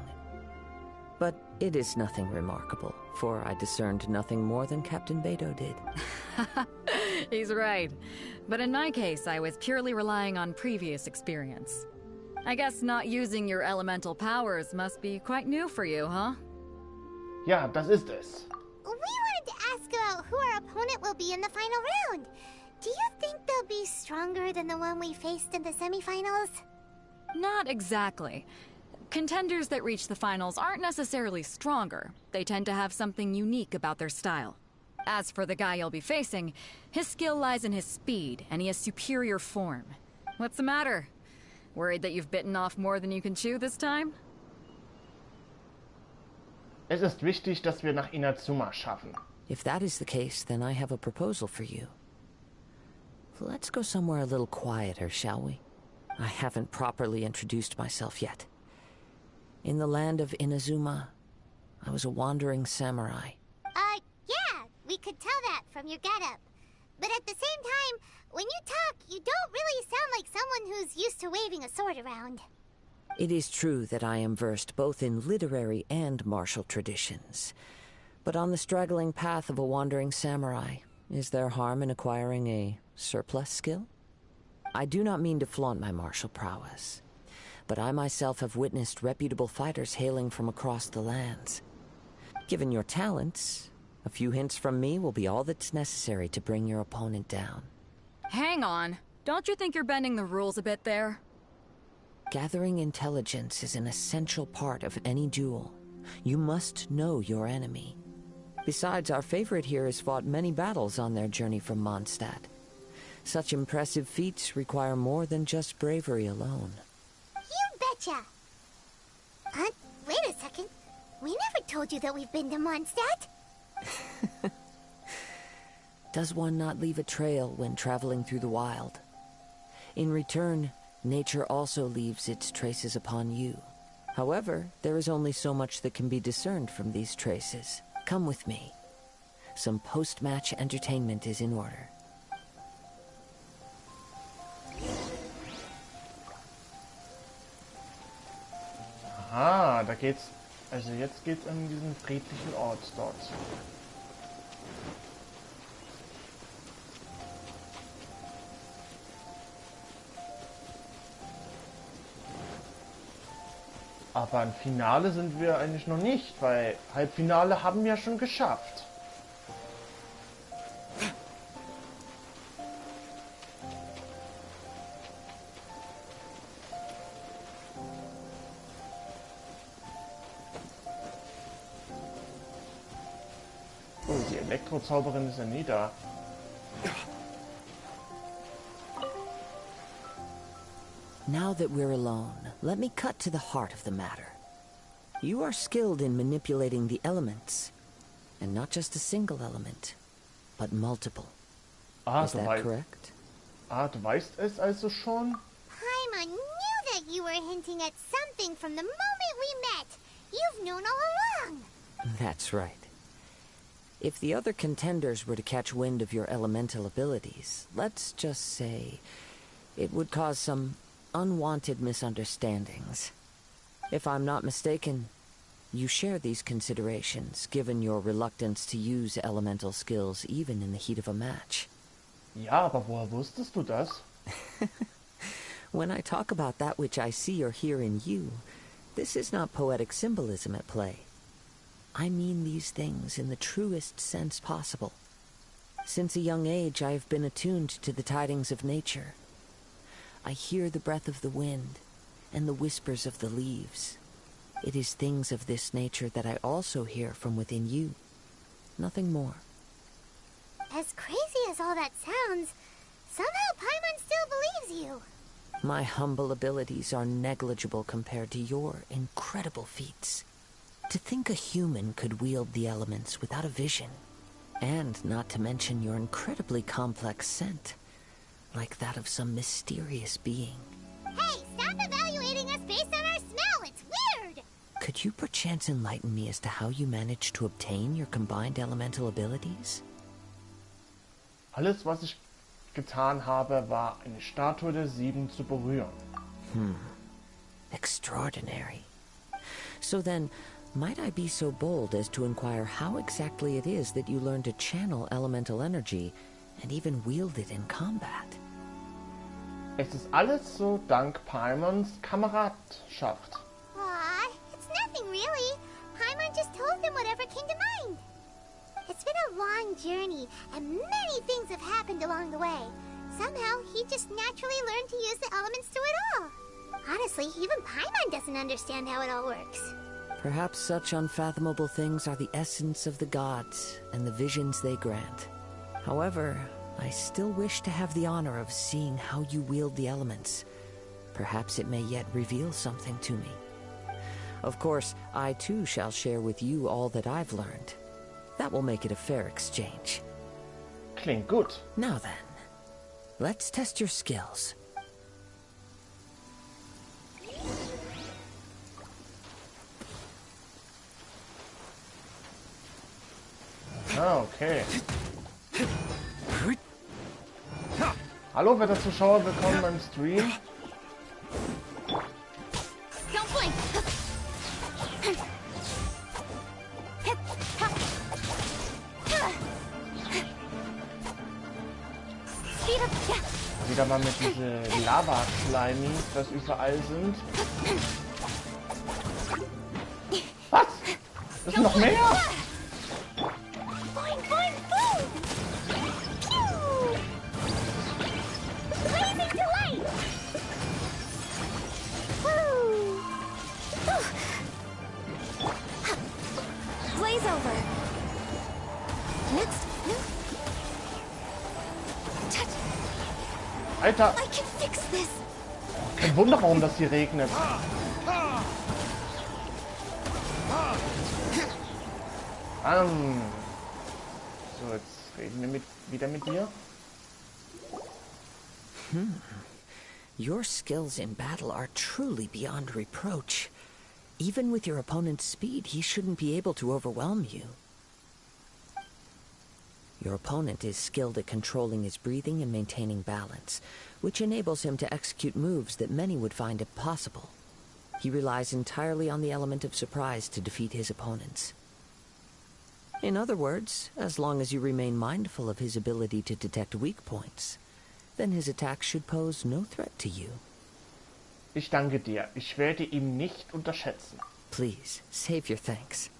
But it is nothing remarkable, for I discerned nothing more than Captain Beto did. He's right. But in my case, I was purely relying on previous experience. I guess not using your elemental powers must be quite new for you, huh? Ja, das ist es. We wanted to ask about who our opponent will be in the final round. Do you think they'll be stronger than the one we faced in the semifinals? Not exactly. Contenders that reach the finals aren't necessarily stronger. They tend to have something unique about their style. As for the guy you'll be facing, his skill lies in his speed, and he has superior form. What's the matter? Worried that you've bitten off more than you can chew this time? Es ist wichtig, dass wir nach Inazuma schaffen. If that is the case, then I have a proposal for you. Let's go somewhere a little quieter, shall we? I haven't properly introduced myself yet. In the land of Inazuma, I was a wandering samurai. Yeah, we could tell that from your getup. But at the same time, when you talk, you don't really sound like someone who's used to waving a sword around. It is true that I am versed both in literary and martial traditions. But on the straggling path of a wandering samurai, is there harm in acquiring a surplus skill? I do not mean to flaunt my martial prowess, but I myself have witnessed reputable fighters hailing from across the lands. Given your talents, a few hints from me will be all that's necessary to bring your opponent down. Hang on. Don't you think you're bending the rules a bit there? Gathering intelligence is an essential part of any duel. You must know your enemy. Besides, our favorite here has fought many battles on their journey from Mondstadt. Such impressive feats require more than just bravery alone. You betcha! Wait a second. We never told you that we've been to Mondstadt. does one not leave a trail when traveling through the wild? In return, nature also leaves its traces upon you. However, there is only so much that can be discerned from these traces. Come with me. Some post-match entertainment is in order. Aha, da geht's. Also jetzt geht's an diesen friedlichen Ort dort. Aber im Finale sind wir eigentlich noch nicht, weil Halbfinale haben wir schon geschafft. Oh, die Elektrozauberin ist ja nie da. Now that we're alone, let me cut to the heart of the matter. You are skilled in manipulating the elements. And not just a single element, but multiple. Is that correct? Ah, du weißt es also schon? Paimon knew that you were hinting at something from the moment we met. You've known all along. That's right. If the other contenders were to catch wind of your elemental abilities, let's just say it would cause some unwanted misunderstandings. If I'm not mistaken, you share these considerations, given your reluctance to use elemental skills even in the heat of a match. Ja, aber woher wusstest du das? When I talk about that which I see or hear in you, this is not poetic symbolism at play. I mean these things in the truest sense possible. Since a young age, I have been attuned to the tidings of nature. I hear the breath of the wind and the whispers of the leaves. It is things of this nature that I also hear from within you. Nothing more. As crazy as all that sounds, somehow Paimon still believes you. My humble abilities are negligible compared to your incredible feats. To think a human could wield the elements without a vision, and not to mention your incredibly complex scent, like that of some mysterious being. Hey, stop evaluating us based on our smell! It's weird! Could you perchance enlighten me as to how you managed to obtain your combined elemental abilities? Alles, was ich getan habe, war eine Statue der Sieben zu berühren. Extraordinary. So then, might I be so bold as to inquire how exactly it is that you learn to channel elemental energy and even wield it in combat? Es ist alles so dank Paimons Kameradschaft. Aw, it's nothing really. Paimon just told them whatever came to mind. It's been a long journey, and many things have happened along the way. Somehow, he just naturally learned to use the elements through it all. Honestly, even Paimon doesn't understand how it all works. Perhaps such unfathomable things are the essence of the gods and the visions they grant. However, I still wish to have the honor of seeing how you wield the elements. Perhaps it may yet reveal something to me. Of course, I too shall share with you all that I've learned. That will make it a fair exchange. Klingt gut. Now then, let's test your skills. Ah, okay. Hallo, wer der Zuschauer, willkommen beim Stream. Don't blink! Wieder mal mit diesen Lava-Slimies, das überall sind. Was? Ist noch mehr? Boing, boing, boom! Pew! Blazing delight! Woo! Blaze over! Next! Alter! I can fix this! Kein Wunder, warum das hier regnet. So, jetzt Reden wir wieder mit dir. Your skills in battle are truly beyond reproach. Even with your opponent's speed, he shouldn't be able to overwhelm you. Your opponent is skilled at controlling his breathing and maintaining balance, which enables him to execute moves that many would find impossible. He relies entirely on the element of surprise to defeat his opponents. In other words, as long as you remain mindful of his ability to detect weak points, then his attacks should pose no threat to you. Ich danke dir. Ich werde ihn nicht unterschätzen. Please, save your thanks.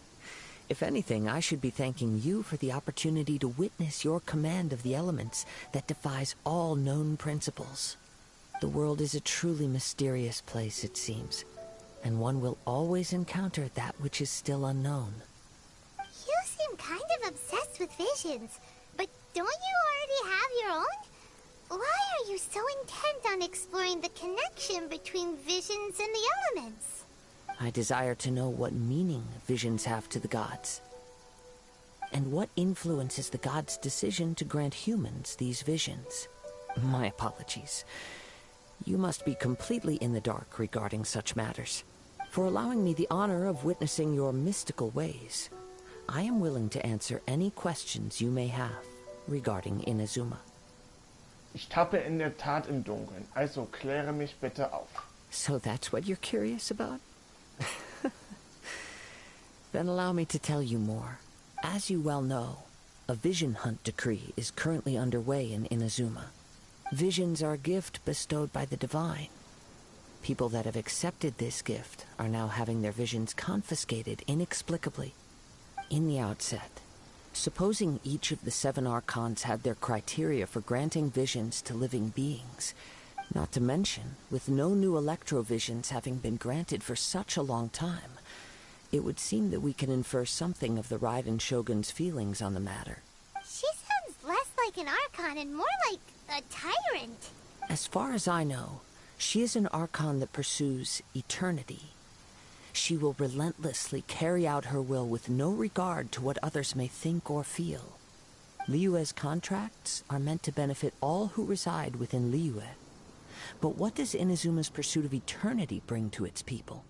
If anything, I should be thanking you for the opportunity to witness your command of the elements that defies all known principles. The world is a truly mysterious place, it seems, and one will always encounter that which is still unknown. You seem kind of obsessed with visions, but don't you already have your own? Why are you so intent on exploring the connection between visions and the elements? I desire to know what meaning visions have to the gods, and what influences the gods' decision to grant humans these visions. My apologies. You must be completely in the dark regarding such matters. For allowing me the honor of witnessing your mystical ways, I am willing to answer any questions you may have regarding Inazuma. Ich tappe in der Tat im Dunkeln, also kläre mich bitte auf. So that's what you're curious about? Then allow me to tell you more. As you well know, a vision hunt decree is currently underway in Inazuma. Visions are a gift bestowed by the divine. People that have accepted this gift are now having their visions confiscated inexplicably. In the outset, supposing each of the 7 archons had their criteria for granting visions to living beings, not to mention, with no new electrovisions having been granted for such a long time, it would seem that we can infer something of the Raiden Shogun's feelings on the matter. She sounds less like an Archon and more like a tyrant. As far as I know, she is an Archon that pursues eternity. She will relentlessly carry out her will with no regard to what others may think or feel. Liyue's contracts are meant to benefit all who reside within Liyue. But what does Inazuma's pursuit of eternity bring to its people?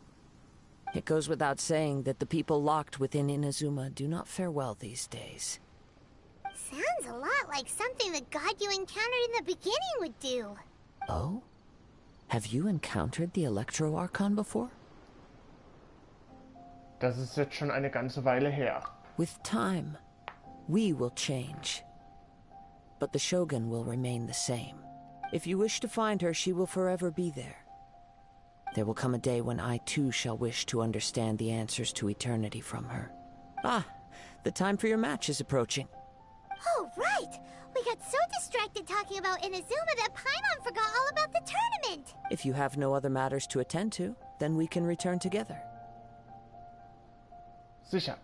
It goes without saying that the people locked within Inazuma do not fare well these days. Sounds a lot like something the god you encountered in the beginning would do. Oh? Have you encountered the Electro Archon before? Das ist jetzt schon eine ganze Weile her. With time, we will change. But the Shogun will remain the same. If you wish to find her, she will forever be there. There will come a day when I too shall wish to understand the answers to eternity from her. Ah, the time for your match is approaching. Oh, right! We got so distracted talking about Inazuma that Paimon forgot all about the tournament! If you have no other matters to attend to, then we can return together. Sicher,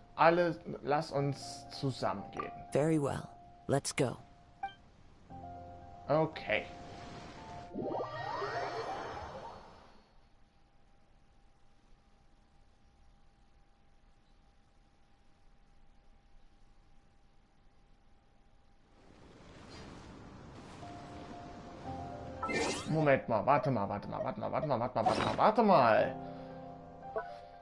lass uns zusammengehen. Very well. Let's go. Okay. Moment mal, warte mal.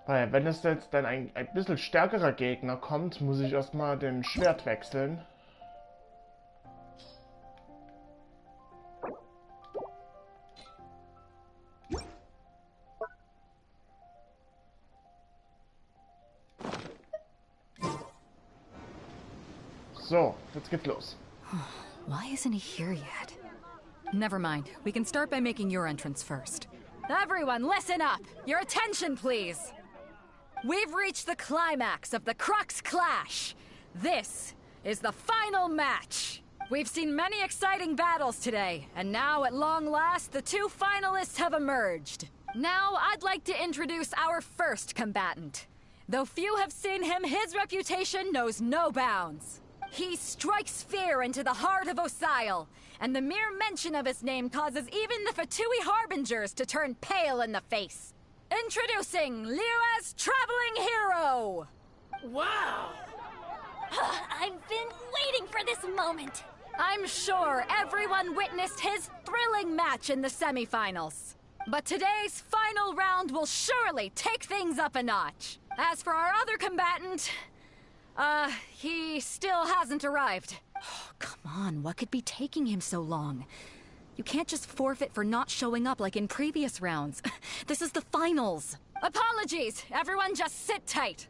Weil wenn es jetzt dann ein bisschen stärkerer Gegner kommt, muss ich erstmal den Schwert wechseln. So, jetzt geht's los. Why isn't he here yet? Never mind. We can start by making your entrance first. Everyone, listen up! Your attention, please! We've reached the climax of the Crux Clash! This is the final match! We've seen many exciting battles today, and now, at long last, the 2 finalists have emerged. Now, I'd like to introduce our first combatant. Though few have seen him, his reputation knows no bounds. He strikes fear into the heart of Osile, and the mere mention of his name causes even the Fatui Harbingers to turn pale in the face. Introducing Liyue's traveling hero! Wow! I've been waiting for this moment. I'm sure everyone witnessed his thrilling match in the semifinals. But today's final round will surely take things up a notch. As for our other combatant, he still hasn't arrived. Oh, come on, what could be taking him so long? You can't just forfeit for not showing up like in previous rounds. This is the finals. Apologies, everyone just sit tight.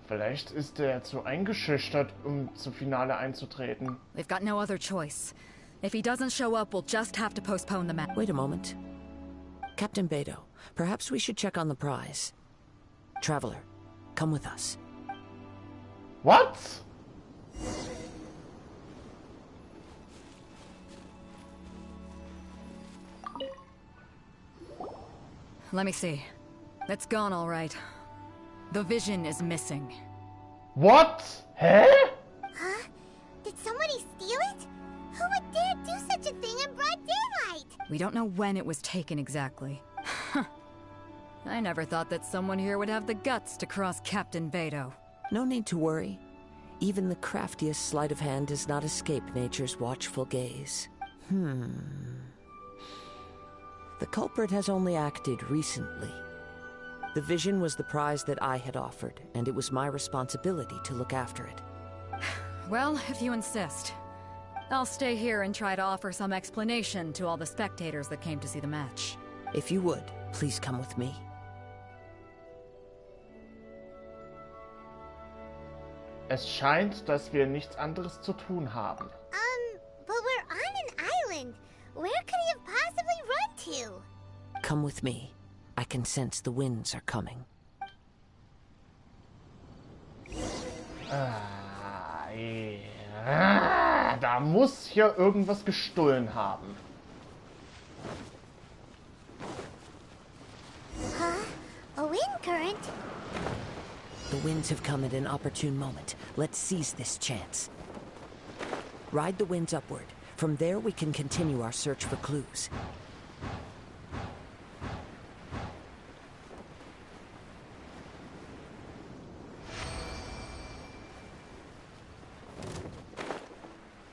Vielleicht ist er zu eingeschüchtert, um zum Finale einzutreten. We've got no other choice. If he doesn't show up, we'll just have to postpone the match. Wait a moment. Captain Beto, perhaps we should check on the prize. Traveler, come with us. What? Let me see. It's gone all right. The vision is missing. What? Hä? Huh? Did somebody steal it? Who would dare do such a thing in broad daylight? We don't know when it was taken exactly. I never thought that someone here would have the guts to cross Captain Beto. No need to worry. Even the craftiest sleight of hand does not escape nature's watchful gaze. The culprit has only acted recently. The vision was the prize that I had offered, and it was my responsibility to look after it. Well, if you insist. I'll stay here and try to offer some explanation to all the spectators that came to see the match. If you would, please come with me. Es scheint, dass wir nichts anderes zu tun haben. But we're on an island. Where could he have possibly run to? Come with me. I can sense the winds are coming. Da muss hier irgendwas gestohlen haben. Huh? A wind current? The winds have come at an opportune moment. Let's seize this chance. Ride the winds upward. From there we can continue our search for clues.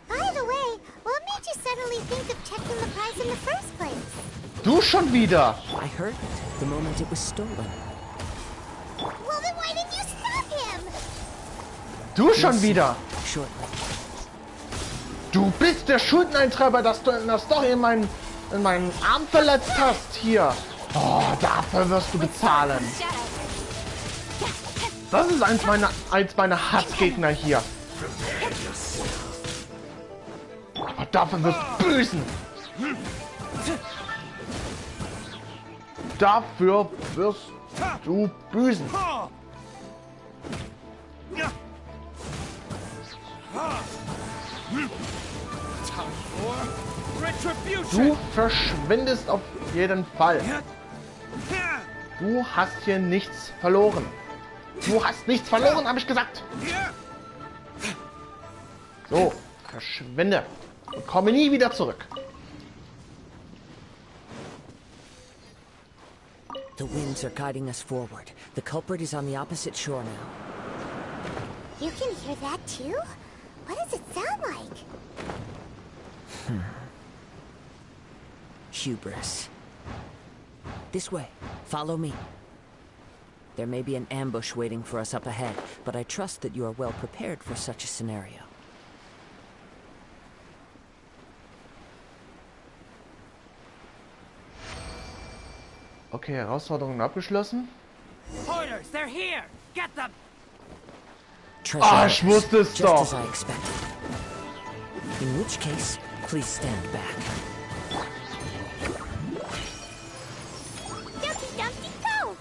By the way, what made you suddenly think of checking the prize in the first place? Du schon wieder! I heard it the moment it was stolen. Well, then why didn't you stop him? Du schon wieder! Shortly. Du bist der Schuldeneintreiber, dass du in der Story in meinen Arm verletzt hast. Hier. Oh, dafür wirst du bezahlen. Das ist eins meiner Hassgegner hier. Aber dafür wirst du büßen. Dafür wirst du büßen. Du verschwindest auf jeden Fall. Du hast hier nichts verloren. Du hast nichts verloren, habe ich gesagt. So, verschwinde. Und komme nie wieder zurück. The winds are guiding us forward. The culprit is on the opposite shore now. You can hear that too? What does it sound like? Hubris. This way. Follow me. There may be an ambush waiting for us up ahead, but I trust that you are well prepared for such a scenario. Okay, Herausforderungen abgeschlossen. Hoarders, they're here! Get them! Ah, ich wusste es just doch. as I expected. In which case, please stand back. Dumpty Dumpty go!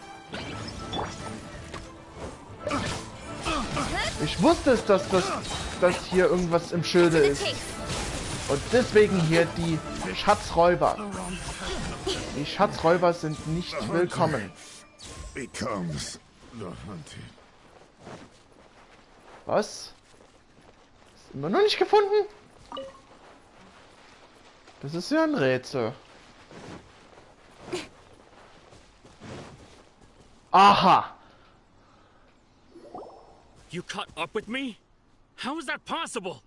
Ich wusste es, dass hier irgendwas im Schilde ist. Und deswegen hier die Schatzräuber. Die Schatzräuber sind nicht willkommen. Becomes the hunted. Was? Ist immer noch nicht gefunden? Das ist ja ein Rätsel. Aha! You caught up with me? How is that possible?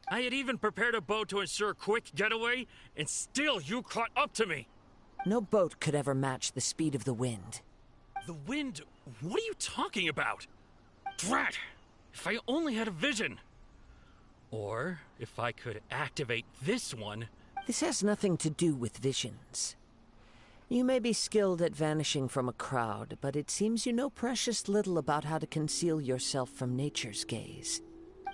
I had even prepared a boat to ensure a quick getaway, and still you caught up to me. No boat could ever match the speed of the wind. The wind? What are you talking about? Drat! If I only had a vision. Or if I could activate this one. This has nothing to do with visions. You may be skilled at vanishing from a crowd, but it seems you know precious little about how to conceal yourself from nature's gaze.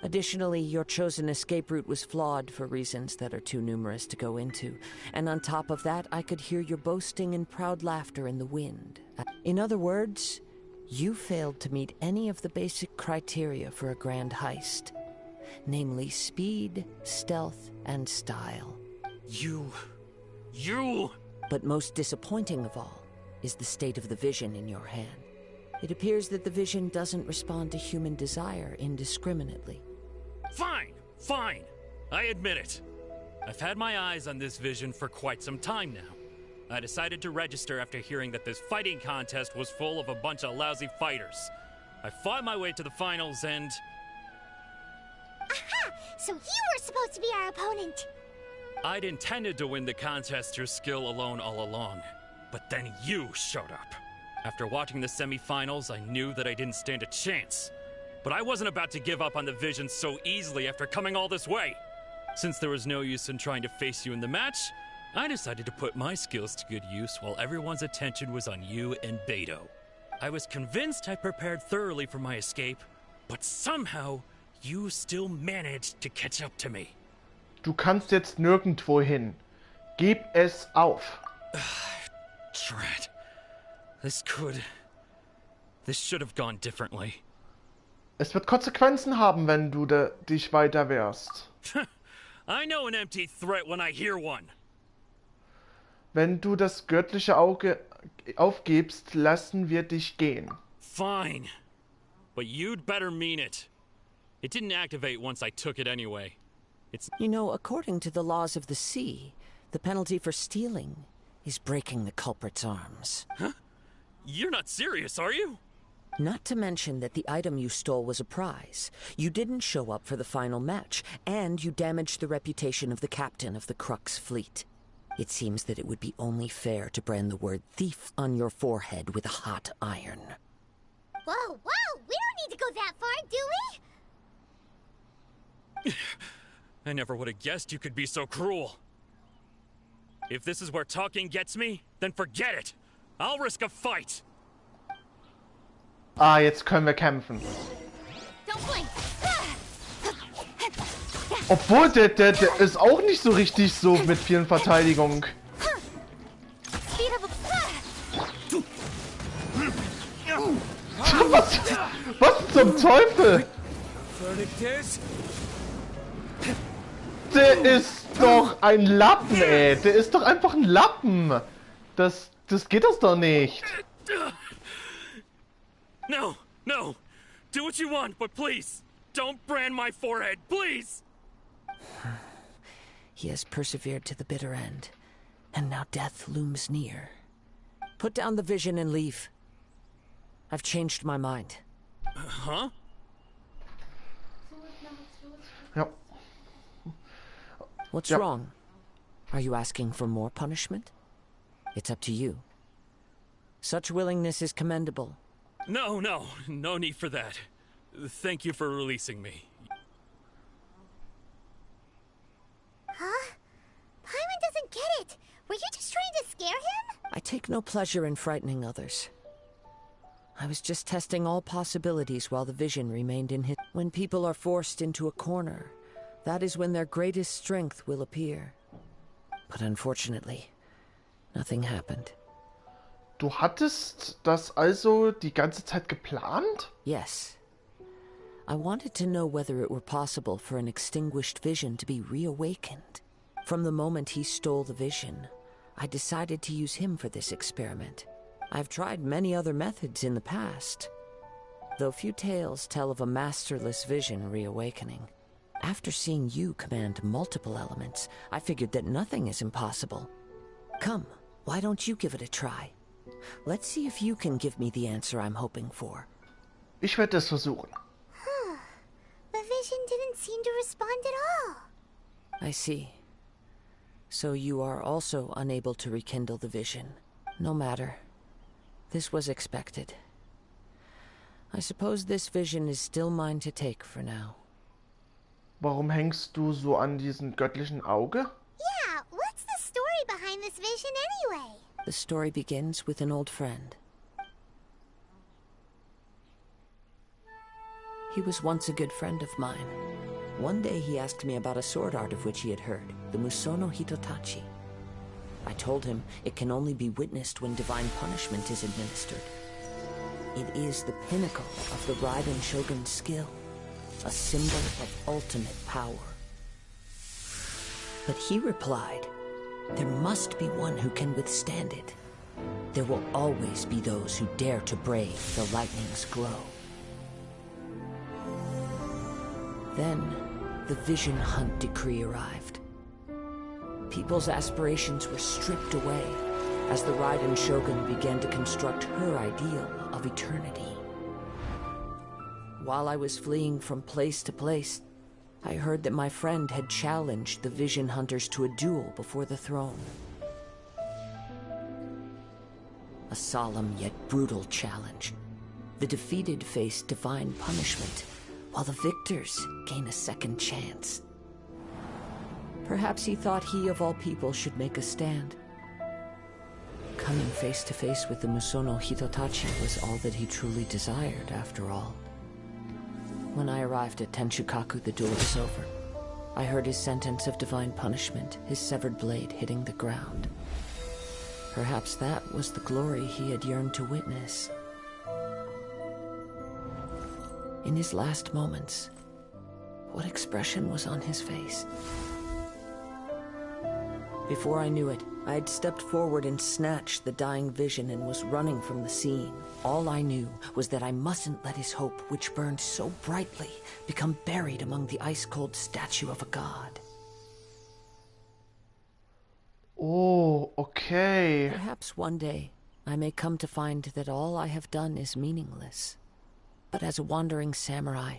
Additionally, your chosen escape route was flawed for reasons that are too numerous to go into. And on top of that, I could hear your boasting and proud laughter in the wind. In other words, you failed to meet any of the basic criteria for a grand heist. Namely, speed, stealth, and style. You... But most disappointing of all is the state of the vision in your hand. It appears that the vision doesn't respond to human desire indiscriminately. Fine. I admit it. I've had my eyes on this vision for quite some time now. I decided to register after hearing that this fighting contest was full of a bunch of lousy fighters. I fought my way to the finals and... Aha! So you were supposed to be our opponent! I'd intended to win the contest through skill alone all along, but then you showed up. After watching the semi-finals, I knew that I didn't stand a chance. But I wasn't about to give up on the vision so easily after coming all this way. Since there was no use in trying to face you in the match, I decided to put my skills to good use while everyone's attention was on you and Beto. I was convinced I prepared thoroughly for my escape, but somehow you still managed to catch up to me. Du kannst jetzt nirgendwo hin. Gib es auf. Drat. This should have gone differently. Es wird Konsequenzen haben, wenn du dich weiter wehrst. I know an empty threat when I hear one. Wenn du das göttliche Auge aufgibst, lassen wir dich gehen. Fine. But you'd better mean it. It didn't activate once I took it anyway. You know, according to the laws of the sea, the penalty for stealing is breaking the culprit's arms. Huh? You're not serious, are you? Not to mention that the item you stole was a prize. You didn't show up for the final match, and you damaged the reputation of the captain of the Crux fleet. It seems that it would be only fair to brand the word thief on your forehead with a hot iron. Whoa, we don't need to go that far, do we? I never would have guessed you could be so cruel. If this is where talking gets me, then forget it. I'll risk a fight. Ah, jetzt können wir kämpfen. Obwohl, der ist auch nicht so richtig so mit vielen Verteidigungen. Was zum Teufel? Der ist doch ein Lappen, ey. Der ist doch einfach ein Lappen. Das geht doch nicht. No. Do what you want, but please, don't brand my forehead, please. He has persevered to the bitter end, and now death looms near. Put down the vision and leave. I've changed my mind. Huh? Yep. What's wrong? Are you asking for more punishment? It's up to you. Such willingness is commendable. No need for that. Thank you for releasing me. Huh? Paimon doesn't get it. Were you just trying to scare him? I take no pleasure in frightening others. I was just testing all possibilities while the vision remained in his... When people are forced into a corner, that is when their greatest strength will appear. But unfortunately, nothing happened. Du hattest das also die ganze Zeit geplant? Yes. I wanted to know whether it were possible for an extinguished vision to be reawakened. From the moment he stole the vision, I decided to use him for this experiment. I've tried many other methods in the past, though few tales tell of a masterless vision reawakening. After seeing you command multiple elements, I figured that nothing is impossible. Come, why don't you give it a try? Let's see if you can give me the answer I'm hoping for. Ich werde es versuchen. Huh. The vision didn't seem to respond at all. I see. So you are also unable to rekindle the vision. No matter. This was expected. I suppose this vision is still mine to take for now. Warum hängst du so an diesem göttlichen Auge? Yeah, what's the story behind this vision anyway? The story begins with an old friend. He was once a good friend of mine. One day he asked me about a sword art of which he had heard, the Musono Hitotachi. I told him it can only be witnessed when divine punishment is administered. It is the pinnacle of the Raiden Shogun's skill, a symbol of ultimate power. But he replied, there must be one who can withstand it. There will always be those who dare to brave the lightning's glow. Then, the Vision Hunt decree arrived. People's aspirations were stripped away as the Raiden Shogun began to construct her ideal of eternity. While I was fleeing from place to place, I heard that my friend had challenged the Vision Hunters to a duel before the throne. A solemn yet brutal challenge. The defeated face divine punishment, while the victors gain a second chance. Perhaps he thought he of all people should make a stand. Coming face to face with the Musono Hitotachi was all that he truly desired, after all. When I arrived at Tenshukaku, the duel was over. I heard his sentence of divine punishment, his severed blade hitting the ground. Perhaps that was the glory he had yearned to witness. In his last moments, what expression was on his face? Before I knew it, I had stepped forward and snatched the dying vision and was running from the scene. All I knew was that I mustn't let his hope, which burned so brightly, become buried among the ice-cold statue of a god. Oh, okay. Perhaps one day I may come to find that all I have done is meaningless. But as a wandering samurai,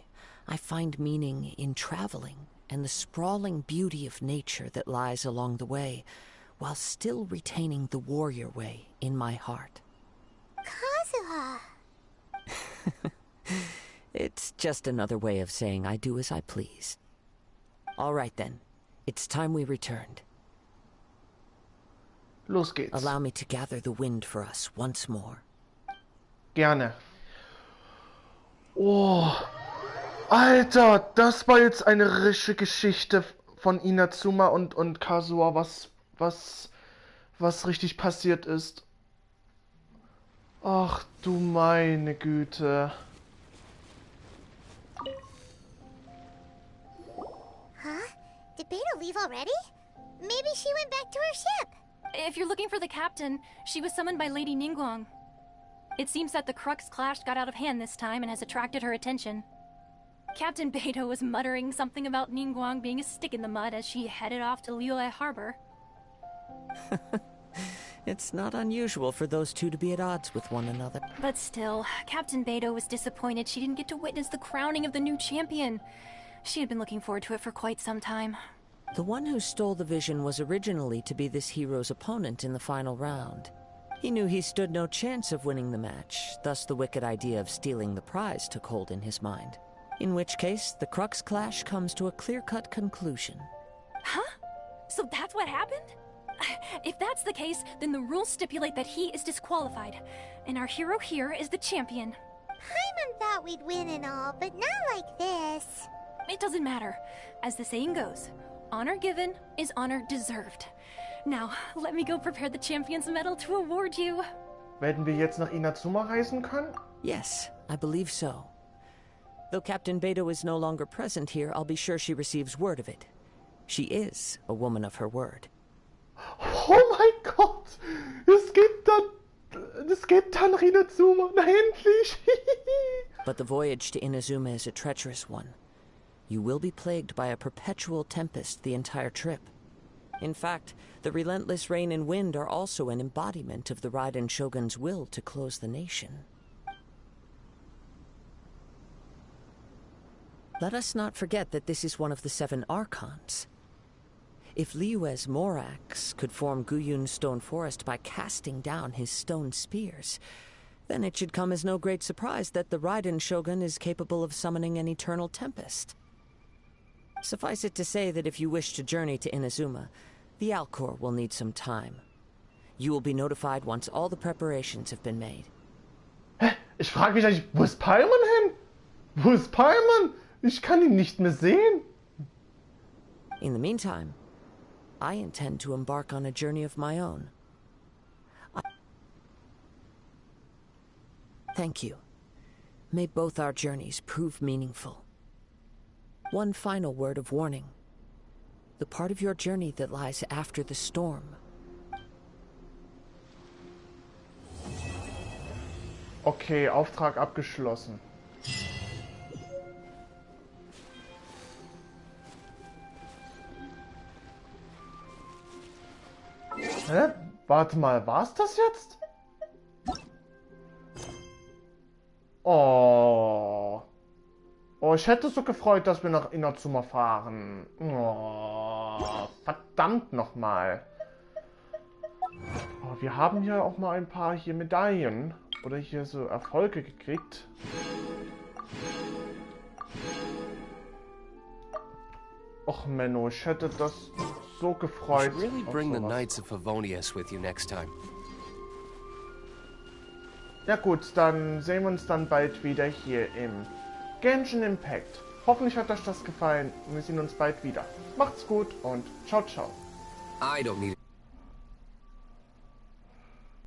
I find meaning in traveling and the sprawling beauty of nature that lies along the way, while still retaining the warrior way in my heart. Kazuha! It's just another way of saying I do as I please. All right then, it's time we returned. Los geht's. Allow me to gather the wind for us once more. Gerne. Oh, Alter, das war jetzt eine richtige Geschichte von Inazuma und Kazuha, was richtig passiert ist. Ach du meine Güte. Huh? Did Beta leave already? Maybe she went back to her ship. If you're looking for the captain, she was summoned by Lady Ningguang. It seems that the Crux clash got out of hand this time and has attracted her attention. Captain Beidou was muttering something about Ningguang being a stick in the mud as she headed off to Liyue Harbor. It's not unusual for those two to be at odds with one another. But still, Captain Beidou was disappointed she didn't get to witness the crowning of the new champion. She had been looking forward to it for quite some time. The one who stole the vision was originally to be this hero's opponent in the final round. He knew he stood no chance of winning the match, thus the wicked idea of stealing the prize took hold in his mind. In which case, the Crux clash comes to a clear-cut conclusion. Huh? So that's what happened? If that's the case, then the rules stipulate that he is disqualified, and our hero here is the champion. Paimon thought we'd win and all, but not like this. It doesn't matter. As the saying goes, honor given is honor deserved. Now, let me go prepare the champion's medal to award you. Werden wir jetzt nach Inazuma reisen können? Yes, I believe so. Though Captain Beidou is no longer present here, I'll be sure she receives word of it. She is a woman of her word. Oh mein Gott! Es geht dann nach Inazuma. Na endlich! But the voyage to Inazuma is a treacherous one. You will be plagued by a perpetual tempest the entire trip. In fact, the relentless rain and wind are also an embodiment of the Raiden Shogun's will to close the nation. Let us not forget that this is one of the 7 Archons. If Liyue's Morax could form Guyun's stone forest by casting down his stone spears, then it should come as no great surprise that the Raiden Shogun is capable of summoning an eternal tempest. Suffice it to say that if you wish to journey to Inazuma, the Alcor will need some time. You will be notified once all the preparations have been made. Hä? Ich frage mich eigentlich, wo ist Paimon hin? Wo ist Paimon? Ich kann ihn nicht mehr sehen. In the meantime, I intend to embark on a journey of my own. Thank you. May both our journeys prove meaningful. One final word of warning. The part of your journey that lies after the storm. Okay, Auftrag abgeschlossen. Hä? Warte mal, war's das jetzt? Oh. Oh, ich hätte so gefreut, dass wir nach Inazuma fahren. Oh, verdammt nochmal. Oh, wir haben hier auch mal ein paar hier Medaillen. Oder hier so Erfolge gekriegt. Och Menno, ich hätte das so gefreut. You should really bring the Knights of Favonius with you next time. Ja gut, dann sehen wir uns dann bald wieder hier im Genshin Impact. Hoffentlich hat euch das gefallen und wir sehen uns bald wieder. Macht's gut und ciao, ciao. I don't need